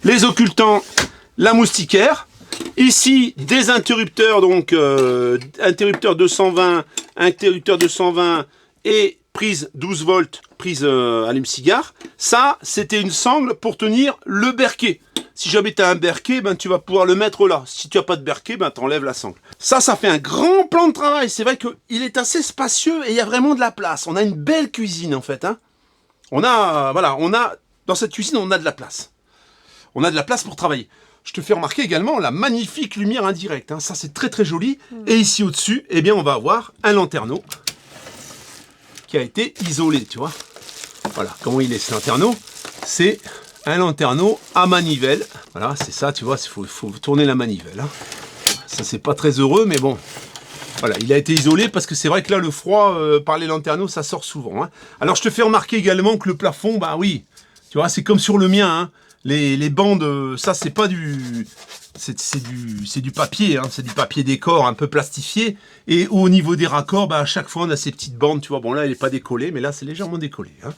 Les occultants, la moustiquaire. Ici des interrupteurs, donc interrupteur 220, interrupteur 220 et prise 12 volts, prise allume-cigare. Ça, c'était une sangle pour tenir le berquet. Si jamais tu as un berquet, ben, tu vas pouvoir le mettre là. Si tu n'as pas de berquet, ben, tu enlèves la sangle. Ça fait un grand plan de travail. C'est vrai qu'il est assez spacieux et il y a vraiment de la place. On a une belle cuisine en fait. Hein. Dans cette cuisine, on a de la place. On a de la place pour travailler. Je te fais remarquer également la magnifique lumière indirecte. Hein. Ça, c'est très très joli. Et ici au-dessus, eh bien, on va avoir un lanterneau qui a été isolé, tu vois. Voilà, comment il est ce lanterneau? C'est un lanterneau à manivelle. Voilà, c'est ça, tu vois, il faut tourner la manivelle. Hein. Ça, c'est pas très heureux, mais bon. Voilà, il a été isolé parce que c'est vrai que là, le froid, par les lanterneaux, ça sort souvent. Hein. Alors, je te fais remarquer également que le plafond, bah oui, tu vois, c'est comme sur le mien. Hein. Les bandes, ça, c'est pas du... C'est du papier, hein, c'est du papier décor un peu plastifié. Et au niveau des raccords, bah, à chaque fois, on a ces petites bandes, tu vois. Bon, là, elle n'est pas décollée, mais là, c'est légèrement décollé. Hein.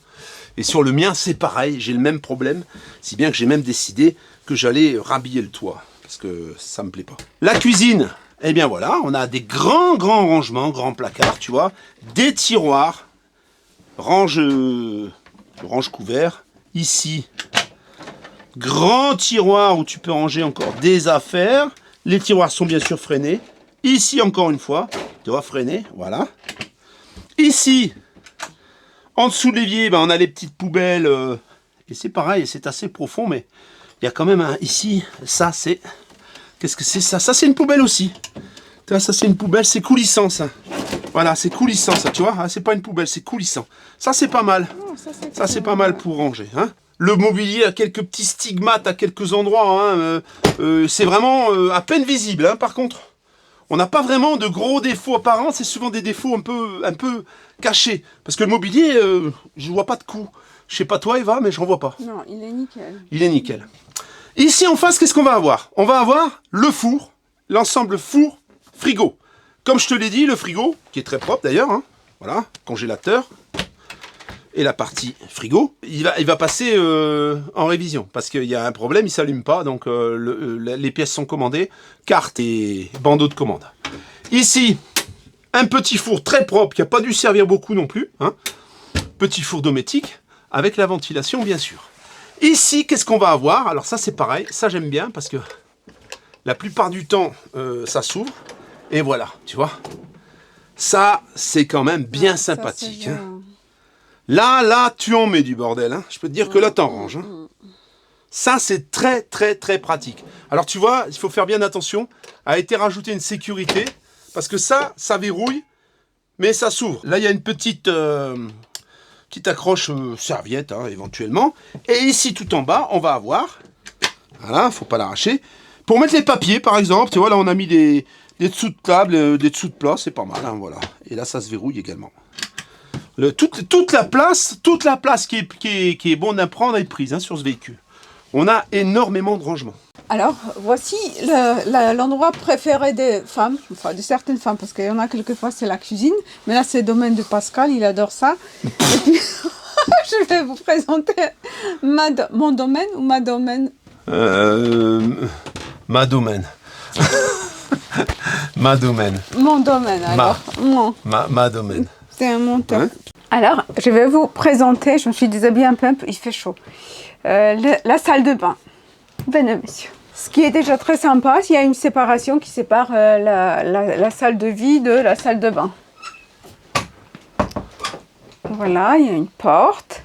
Et sur le mien, c'est pareil, j'ai le même problème, si bien que j'ai même décidé que j'allais rhabiller le toit, parce que ça me plaît pas. La cuisine, eh bien voilà, on a des grands rangements, grands placards, tu vois, des tiroirs, range couvert, ici, grand tiroir où tu peux ranger encore des affaires, les tiroirs sont bien sûr freinés, ici encore une fois, tu vois, freiné, voilà, ici, en dessous de l'évier, ben, on a les petites poubelles. Et c'est pareil, c'est assez profond, mais il y a quand même un... Ici, ça, c'est... Qu'est-ce que c'est ça? Ça, c'est une poubelle aussi. Ça, c'est une poubelle, c'est coulissant, ça. Voilà, c'est coulissant, ça, tu vois. Ah, c'est pas une poubelle, c'est coulissant. Ça, c'est pas mal. Ça, c'est pas mal pour ranger. Hein. Le mobilier a quelques petits stigmates à quelques endroits. Hein. C'est vraiment à peine visible, hein, par contre. on n'a pas vraiment de gros défauts apparents, c'est souvent des défauts un peu cachés. Parce que le mobilier, je vois pas de coup. Je sais pas toi Eva, mais j'en vois pas. Non, il est nickel. Il est nickel. Ici en face, qu'est-ce qu'on va avoir? On va avoir le four, l'ensemble four-frigo. Comme je te l'ai dit, le frigo, qui est très propre d'ailleurs, hein, voilà, congélateur, et la partie frigo, il va passer en révision, parce qu'il y a un problème, il ne s'allume pas, donc les pièces sont commandées, carte et bandeau de commande. Ici, un petit four très propre, qui n'a pas dû servir beaucoup non plus, hein, petit four domotique, avec la ventilation bien sûr. Ici, qu'est-ce qu'on va avoir? Alors ça c'est pareil, ça j'aime bien, parce que la plupart du temps, ça s'ouvre, et voilà, tu vois. Ça, c'est quand même bien sympathique. Ça, hein. Là, tu en mets du bordel. Hein. Je peux te dire que là, t'en ranges. Hein. Ça, c'est très, très, très pratique. Alors, tu vois, il faut faire bien attention. A été rajouté une sécurité, parce que ça verrouille, mais ça s'ouvre. Là, il y a une petite accroche serviette, hein, éventuellement. Et ici, tout en bas, on va avoir, voilà, faut pas l'arracher, pour mettre les papiers, par exemple. Tu vois, là, on a mis des dessous de table, des dessous de plat, c'est pas mal, hein, voilà. Et là, ça se verrouille également. Toute la place qui est bon à prendre et prise hein, sur ce véhicule. On a énormément de rangements. Alors, voici l'endroit préféré des femmes, enfin de certaines femmes, parce qu'il y en a quelquefois c'est la cuisine, mais là c'est le domaine de Pascal, il adore ça. Et puis, je vais vous présenter mon domaine ou ma domaine. Ma domaine. Ma domaine. Mon domaine, alors. Ma domaine. C'est un monteur. Hein? Alors, je vais vous présenter, je me suis déshabillée un peu, il fait chaud. La salle de bain. Venez, messieurs. Ce qui est déjà très sympa, il y a une séparation qui sépare la salle de vie de la salle de bain. Voilà, il y a une porte.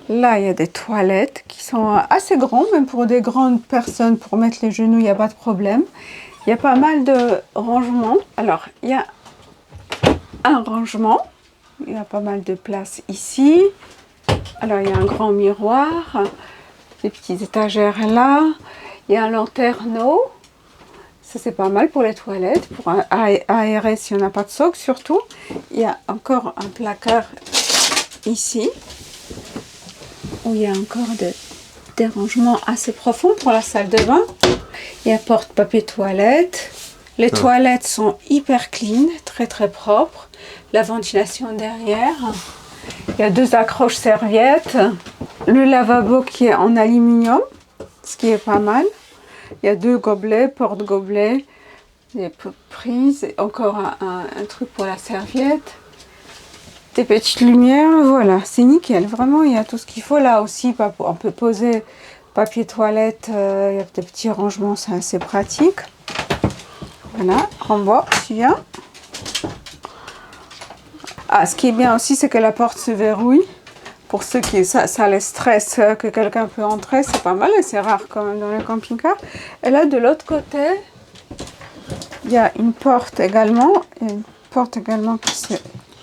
Là, il y a des toilettes qui sont assez grandes, même pour des grandes personnes, pour mettre les genoux, il n'y a pas de problème. Il y a pas mal de rangements. Alors, il y a un rangement. Il y a pas mal de place ici. Alors, il y a un grand miroir. Des petites étagères là. Il y a un lanterneau. Ça, c'est pas mal pour les toilettes, pour aérer si on n'a pas de socle, surtout. Il y a encore un placard ici, où il y a encore des rangements assez profonds pour la salle de bain. Il y a porte-papier toilette. Les toilettes sont hyper clean, très très propres. La ventilation derrière. Il y a 2 accroches serviettes. Le lavabo qui est en aluminium, ce qui est pas mal. Il y a 2 gobelets, porte-gobelets, des prises, et encore un truc pour la serviette. Des petites lumières, voilà, c'est nickel. Vraiment, il y a tout ce qu'il faut. Là aussi, on peut poser papier toilette, il y a des petits rangements, c'est assez pratique. Voilà, en bas, celui-là. Ah, ce qui est bien aussi, c'est que la porte se verrouille. Pour ceux qui ça les stresse que quelqu'un peut entrer, c'est pas mal et c'est rare quand même dans les camping-cars. Et là, de l'autre côté, il y a une porte également. Et une porte également qui se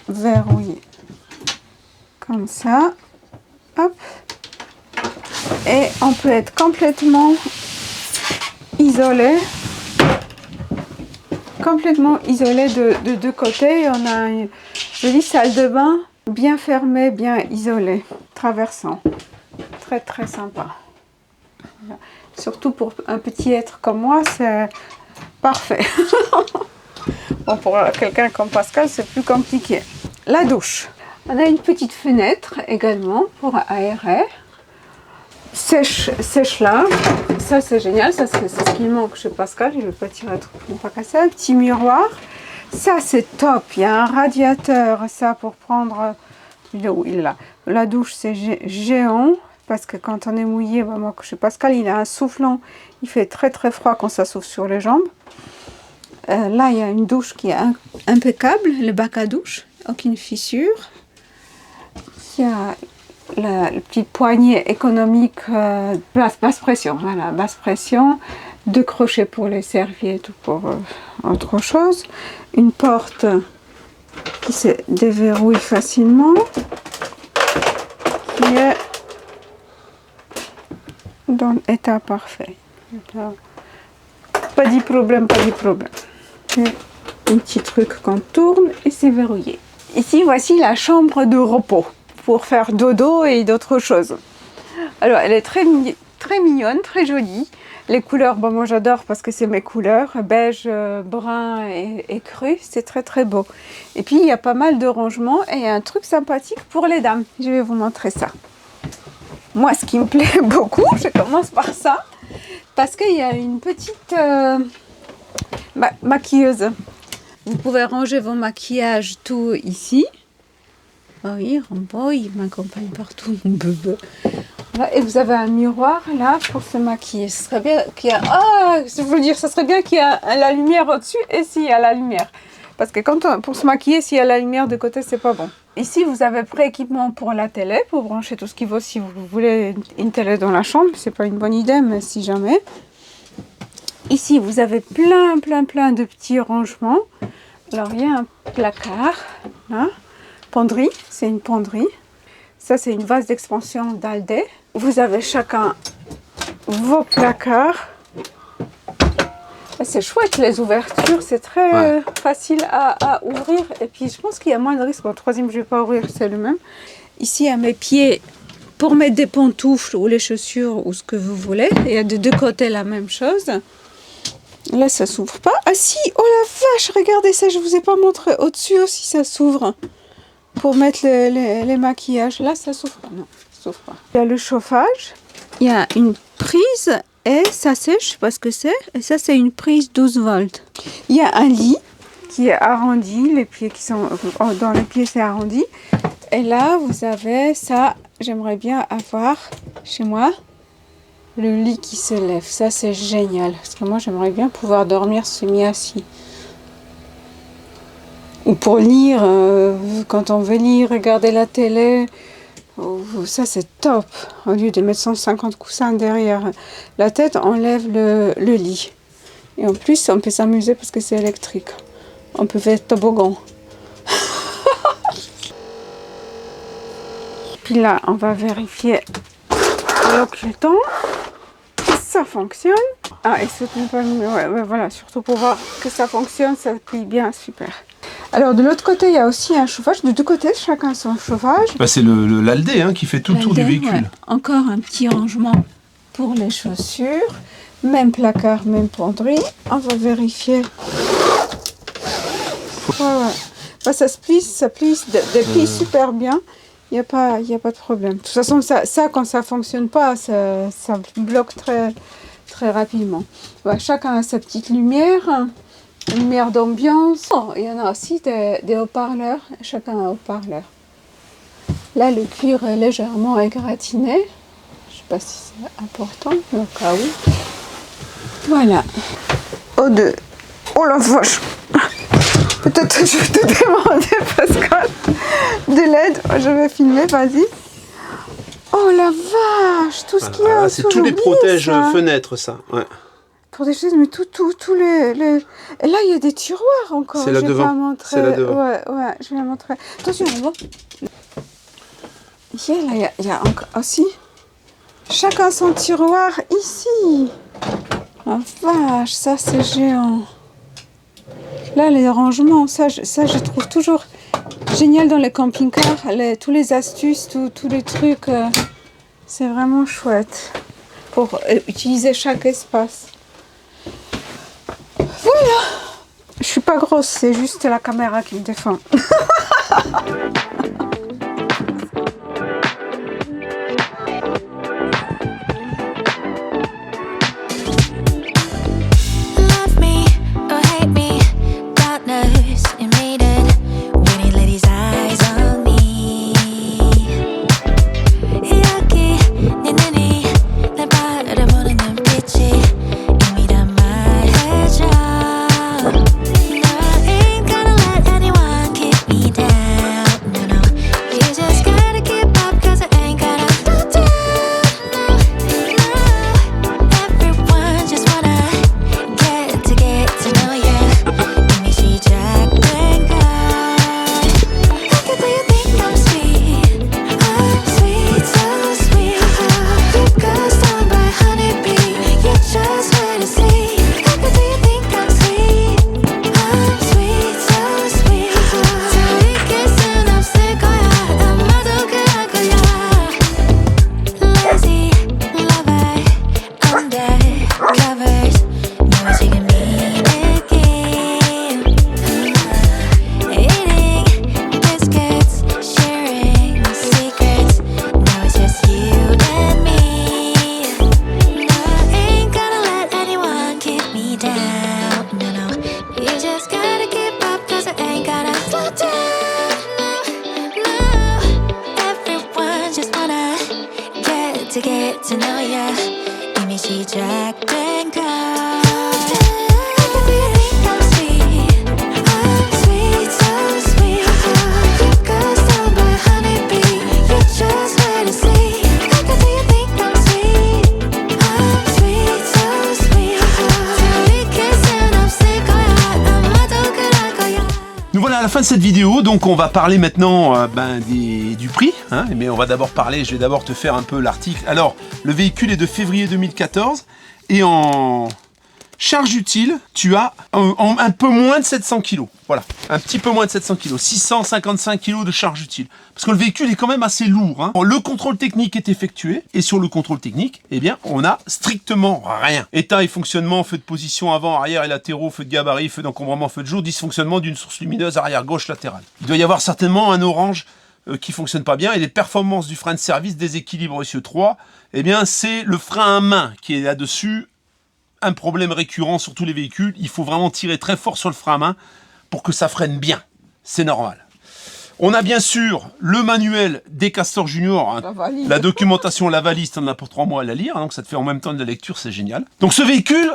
verrouille. Comme ça. Hop. Et on peut être complètement isolé. Complètement isolé de 2 côtés. On a une jolie salle de bain. Bien fermé, bien isolé, traversant. Très très sympa. Voilà. Surtout pour un petit être comme moi, c'est parfait. Bon, pour quelqu'un comme Pascal, c'est plus compliqué. La douche. On a une petite fenêtre également pour aérer. Sèche-là. Ça c'est génial, ça c'est ce qui manque chez Pascal. Je vais pas tirer trop pour ne pas casser. Un petit miroir. Ça c'est top, il y a un radiateur, ça pour prendre l'eau. La douche c'est géant, parce que quand on est mouillé, bah, moi chez Pascal il a un soufflant, il fait très très froid quand ça souffle sur les jambes. Là il y a une douche qui est impeccable, le bac à douche, aucune fissure. Il y a le petit poignet économique, basse pression, voilà, basse pression. 2 crochets pour les serviettes ou pour autre chose. Une porte qui se déverrouille facilement. Qui est dans l'état parfait. Pas de problème, pas de problème. Un petit truc qu'on tourne et c'est verrouillé. Ici, voici la chambre de repos pour faire dodo et d'autres choses. Alors, elle est très mignonne, très jolie. Les couleurs, bon, moi j'adore parce que c'est mes couleurs, beige, brun et cru, c'est très très beau. Et puis il y a pas mal de rangements et il y a un truc sympathique pour les dames. Je vais vous montrer ça. Moi, ce qui me plaît beaucoup, je commence par ça, parce qu'il y a une petite maquilleuse. Vous pouvez ranger vos maquillages tout ici. Oh oui, Rambo, il m'accompagne partout, mon bébé. Voilà, et vous avez un miroir là pour se maquiller. Ce serait bien qu'il y a... Ah, je veux dire, ça serait bien qu'il y a la lumière au-dessus et s'il y a la lumière. Parce que pour se maquiller, s'il y a la lumière de côté, c'est pas bon. Ici, vous avez pré-équipement pour la télé, pour brancher tout ce qu'il faut si vous voulez une télé dans la chambre. C'est pas une bonne idée, mais si jamais. Ici, vous avez plein de petits rangements. Alors, il y a un placard, là. Penderie, c'est une penderie. Ça, c'est une vase d'expansion d'Alde. Vous avez chacun vos placards. C'est chouette, les ouvertures, c'est très facile à ouvrir. Et puis, je pense qu'il y a moins de risques. Bon, le troisième, je ne vais pas ouvrir, c'est le même. Ici, à mes pieds, pour mettre des pantoufles ou les chaussures ou ce que vous voulez. Il y a de deux côtés la même chose. Là, ça s'ouvre pas. Ah si, oh la vache, regardez ça, je ne vous ai pas montré. Au-dessus aussi, ça s'ouvre. Pour mettre les maquillages. Là, ça s'ouvre pas. Non, ça s'ouvre pas. Il y a le chauffage. Il y a une prise et ça c'est, je sais pas ce que c'est. Et ça, c'est une prise 12 volts. Il y a un lit qui est arrondi. Les pieds qui sont dans les pieds, c'est arrondi. Et là, vous avez ça. J'aimerais bien avoir chez moi le lit qui se lève. Ça, c'est génial. Parce que moi, j'aimerais bien pouvoir dormir semi-assis. Ou pour lire, quand on veut lire, regarder la télé, ça c'est top. Au lieu de mettre 150 coussins derrière la tête, on lève le lit. Et en plus, on peut s'amuser parce que c'est électrique. On peut faire toboggan. Puis là, on va vérifier l'occultant. Ça fonctionne. Ah, et soutenu pas le... voilà, surtout pour voir que ça fonctionne, ça plie bien, super. Alors de l'autre côté, il y a aussi un chauffage. De deux côtés, chacun son chauffage. Bah, c'est l'Alde qui fait tout le tour du véhicule. Ouais. Encore un petit rangement pour les chaussures. Même placard, même penderie. On va vérifier. Bah, ça plie, déplie super bien. Il n'y a pas de problème. De toute façon, ça quand ça ne fonctionne pas, ça bloque très rapidement. Bah, chacun a sa petite lumière. Une lumière d'ambiance. Oh, il y en a aussi des haut-parleurs. Chacun a un haut-parleur. Là, le cuir est légèrement égratigné. Je ne sais pas si c'est important, mais au cas où. Voilà. Oh la vache. Peut-être que je vais te demander, Pascal, de l'aide. Je vais filmer, vas-y. Oh la vache. Tout ce qu'il y a. C'est tous les protège-fenêtres, ça. Ouais. Pour des choses, mais tous les... Et là, il y a des tiroirs encore. C'est là devant. C'est là devant. Ouais, je vais la montrer. Attention, on va. Là, il y a encore... Ah si. Chacun son tiroir ici. Oh vache, ça c'est géant. Là, les rangements, ça je trouve toujours génial dans les camping-cars. Tous les astuces, tous les trucs. C'est vraiment chouette. Pour utiliser chaque espace. Voilà. Je suis pas grosse, c'est juste la caméra qui me défend. to get to know ya. 이미 시작된 걸. Nous voilà à la fin de cette vidéo, donc on va parler maintenant du prix, hein, mais on va d'abord parler, je vais d'abord te faire un peu l'article. Alors, le véhicule est de février 2014, et en charge utile, tu as un peu moins de 700 kg. Voilà, un petit peu moins de 700 kg, 655 kg de charge utile. Parce que le véhicule est quand même assez lourd. Hein. Le contrôle technique est effectué, et sur le contrôle technique, eh bien, on a strictement rien. État et fonctionnement, feu de position avant, arrière et latéraux, feu de gabarit, feu d'encombrement, feu de jour, dysfonctionnement d'une source lumineuse arrière-gauche latérale. Il doit y avoir certainement un orange qui fonctionne pas bien, et les performances du frein de service, déséquilibre essieu 3, eh bien, c'est le frein à main qui est là-dessus. Un problème récurrent sur tous les véhicules, il faut vraiment tirer très fort sur le frein à main pour que ça freine bien, c'est normal. On a bien sûr le manuel des Castors Junior, hein, la documentation, la valise, t'en as pour 3 mois à la lire, donc ça te fait en même temps de la lecture, c'est génial. Donc ce véhicule,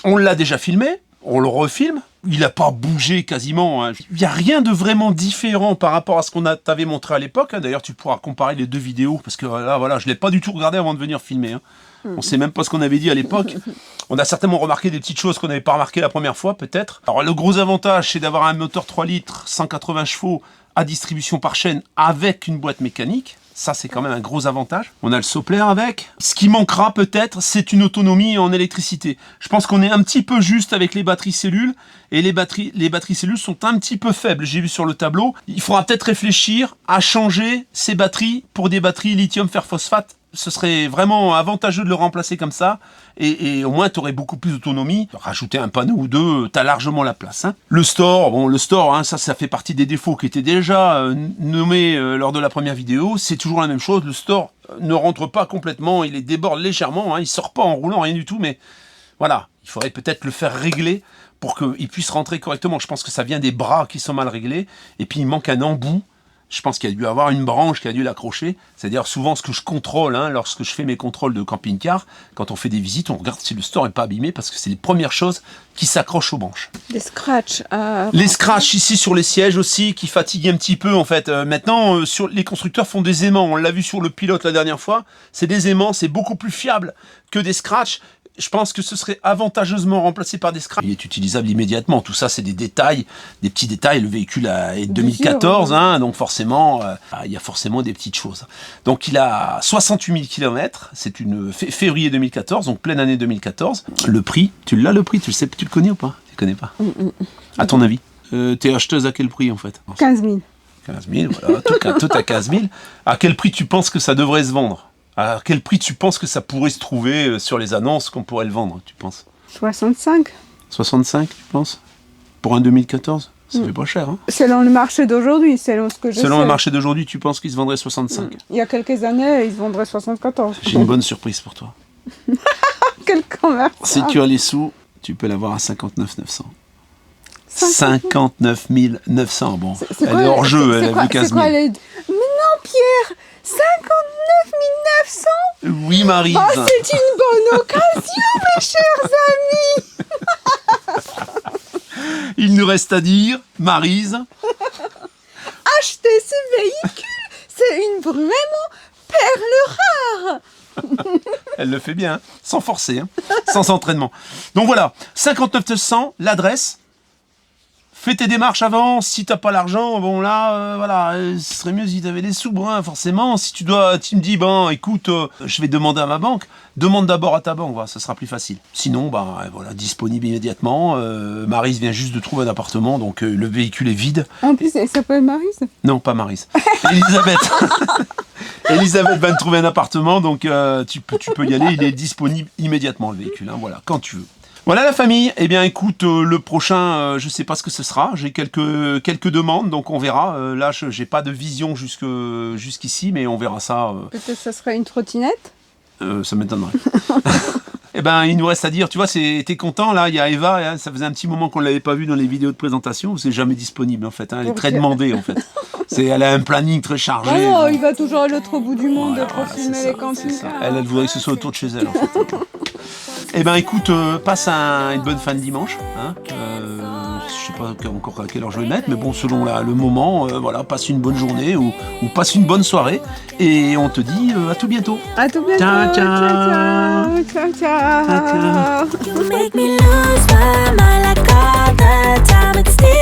on l'a déjà filmé, on le refilme, il n'a pas bougé quasiment, hein. Il n'y a rien de vraiment différent par rapport à ce qu'on t'avait montré à l'époque, hein. D'ailleurs tu pourras comparer les deux vidéos, parce que là, voilà, je ne l'ai pas du tout regardé avant de venir filmer, hein. On ne sait même pas ce qu'on avait dit à l'époque. On a certainement remarqué des petites choses qu'on n'avait pas remarquées la première fois, peut-être. Alors, le gros avantage, c'est d'avoir un moteur 3 litres, 180 chevaux, à distribution par chaîne, avec une boîte mécanique. Ça, c'est quand même un gros avantage. On a le soppler avec. Ce qui manquera, peut-être, c'est une autonomie en électricité. Je pense qu'on est un petit peu juste avec les batteries cellules. Et les batteries cellules sont un petit peu faibles, j'ai vu sur le tableau. Il faudra peut-être réfléchir à changer ces batteries pour des batteries lithium fer phosphate. Ce serait vraiment avantageux de le remplacer comme ça, et au moins tu aurais beaucoup plus d'autonomie. Rajouter un panneau ou deux, tu as largement la place. Hein. Le store, bon, le store, hein, ça fait partie des défauts qui étaient déjà nommés lors de la première vidéo. C'est toujours la même chose, le store ne rentre pas complètement, il déborde légèrement, hein, il sort pas en roulant, rien du tout, mais voilà, il faudrait peut-être le faire régler pour qu'il puisse rentrer correctement. Je pense que ça vient des bras qui sont mal réglés, et puis il manque un embout. Je pense qu'il y a dû avoir une branche qui a dû l'accrocher. C'est-à-dire souvent ce que je contrôle, hein, lorsque je fais mes contrôles de camping-car, quand on fait des visites, on regarde si le store n'est pas abîmé parce que c'est les premières choses qui s'accrochent aux branches. Des scratchs. Les scratchs ici sur les sièges aussi qui fatiguent un petit peu en fait. Maintenant, les constructeurs font des aimants. On l'a vu sur le pilote la dernière fois. C'est des aimants, c'est beaucoup plus fiable que des scratchs. Je pense que ce serait avantageusement remplacé par des scratchs. Il est utilisable immédiatement. Tout ça, c'est des détails, des petits détails. Le véhicule est 2014, hein, donc forcément, il y a forcément des petites choses. Donc, il a 68 000 km. C'est une février 2014, donc pleine année 2014. Le prix, tu l'as le prix, tu le connais ou pas? Tu le connais pas? À ton avis, t'es acheteuse à quel prix en fait? 15 000. 15 000, voilà, tout à 15 000. À quel prix tu penses que ça devrait se vendre? À quel prix tu penses que ça pourrait se trouver sur les annonces qu'on pourrait le vendre, tu penses? 65. 65, tu penses? Pour un 2014? Ça fait pas cher, hein? Selon le marché d'aujourd'hui, selon ce que je sais. Selon le marché d'aujourd'hui, tu penses qu'il se vendrait 65? Il y a quelques années, ils se vendraient 74. J'ai une bonne surprise pour toi. Quel commerce! Si tu as les sous, tu peux l'avoir à 59 900. 59 900, bon. Elle est hors jeu, elle a vu 15 000. Mais non, Pierre! 59 900? Oui, Maryse. Oh, c'est une bonne occasion, mes chers amis! Il nous reste à dire, Maryse. Achetez ce véhicule! C'est une vraiment perle rare! Elle le fait bien, hein, sans forcer, hein, sans entraînement. Donc voilà, 59 900, l'adresse. Fais tes démarches avant, si t'as pas l'argent, bon là, voilà, ce serait mieux si t'avais des sous, hein, forcément. Si tu me dis, ben écoute, je vais demander à ma banque, demande d'abord à ta banque, voilà, ça sera plus facile. Sinon, ben voilà, disponible immédiatement. Maryse vient juste de trouver un appartement, donc le véhicule est vide. En plus, elle s'appelle Maryse? Non, pas Maryse. Elisabeth. Elisabeth va te trouver un appartement, donc tu peux y aller, il est disponible immédiatement le véhicule, hein, voilà, quand tu veux. Voilà la famille, eh bien écoute, le prochain, je sais pas ce que ce sera, j'ai quelques demandes, donc on verra. Là, j'ai pas de vision jusqu'ici, mais on verra ça. Peut-être que ça serait une trottinette? Ça m'étonnerait. Eh ben, il nous reste à dire, tu vois, t'es content, là, il y a Eva, hein, ça faisait un petit moment qu'on ne l'avait pas vue dans les vidéos de présentation, c'est jamais disponible en fait, hein, elle est très demandée en fait. Elle a un planning très chargé. Ah non, il va toujours à l'autre bout du monde Voilà, pour voilà, filmer c'est les ça, campings. c'est ça. Elle voudrait que ce soit autour de chez elle, en fait. Eh ben, écoute, passe une bonne fin de dimanche. Hein. Je sais pas encore à quelle heure je vais mettre, mais bon, selon le moment, voilà, passe une bonne journée ou passe une bonne soirée. Et on te dit à tout bientôt. À tout bientôt. Ciao, ciao. Ciao, ciao. You make me lose my mind like all the time. It's still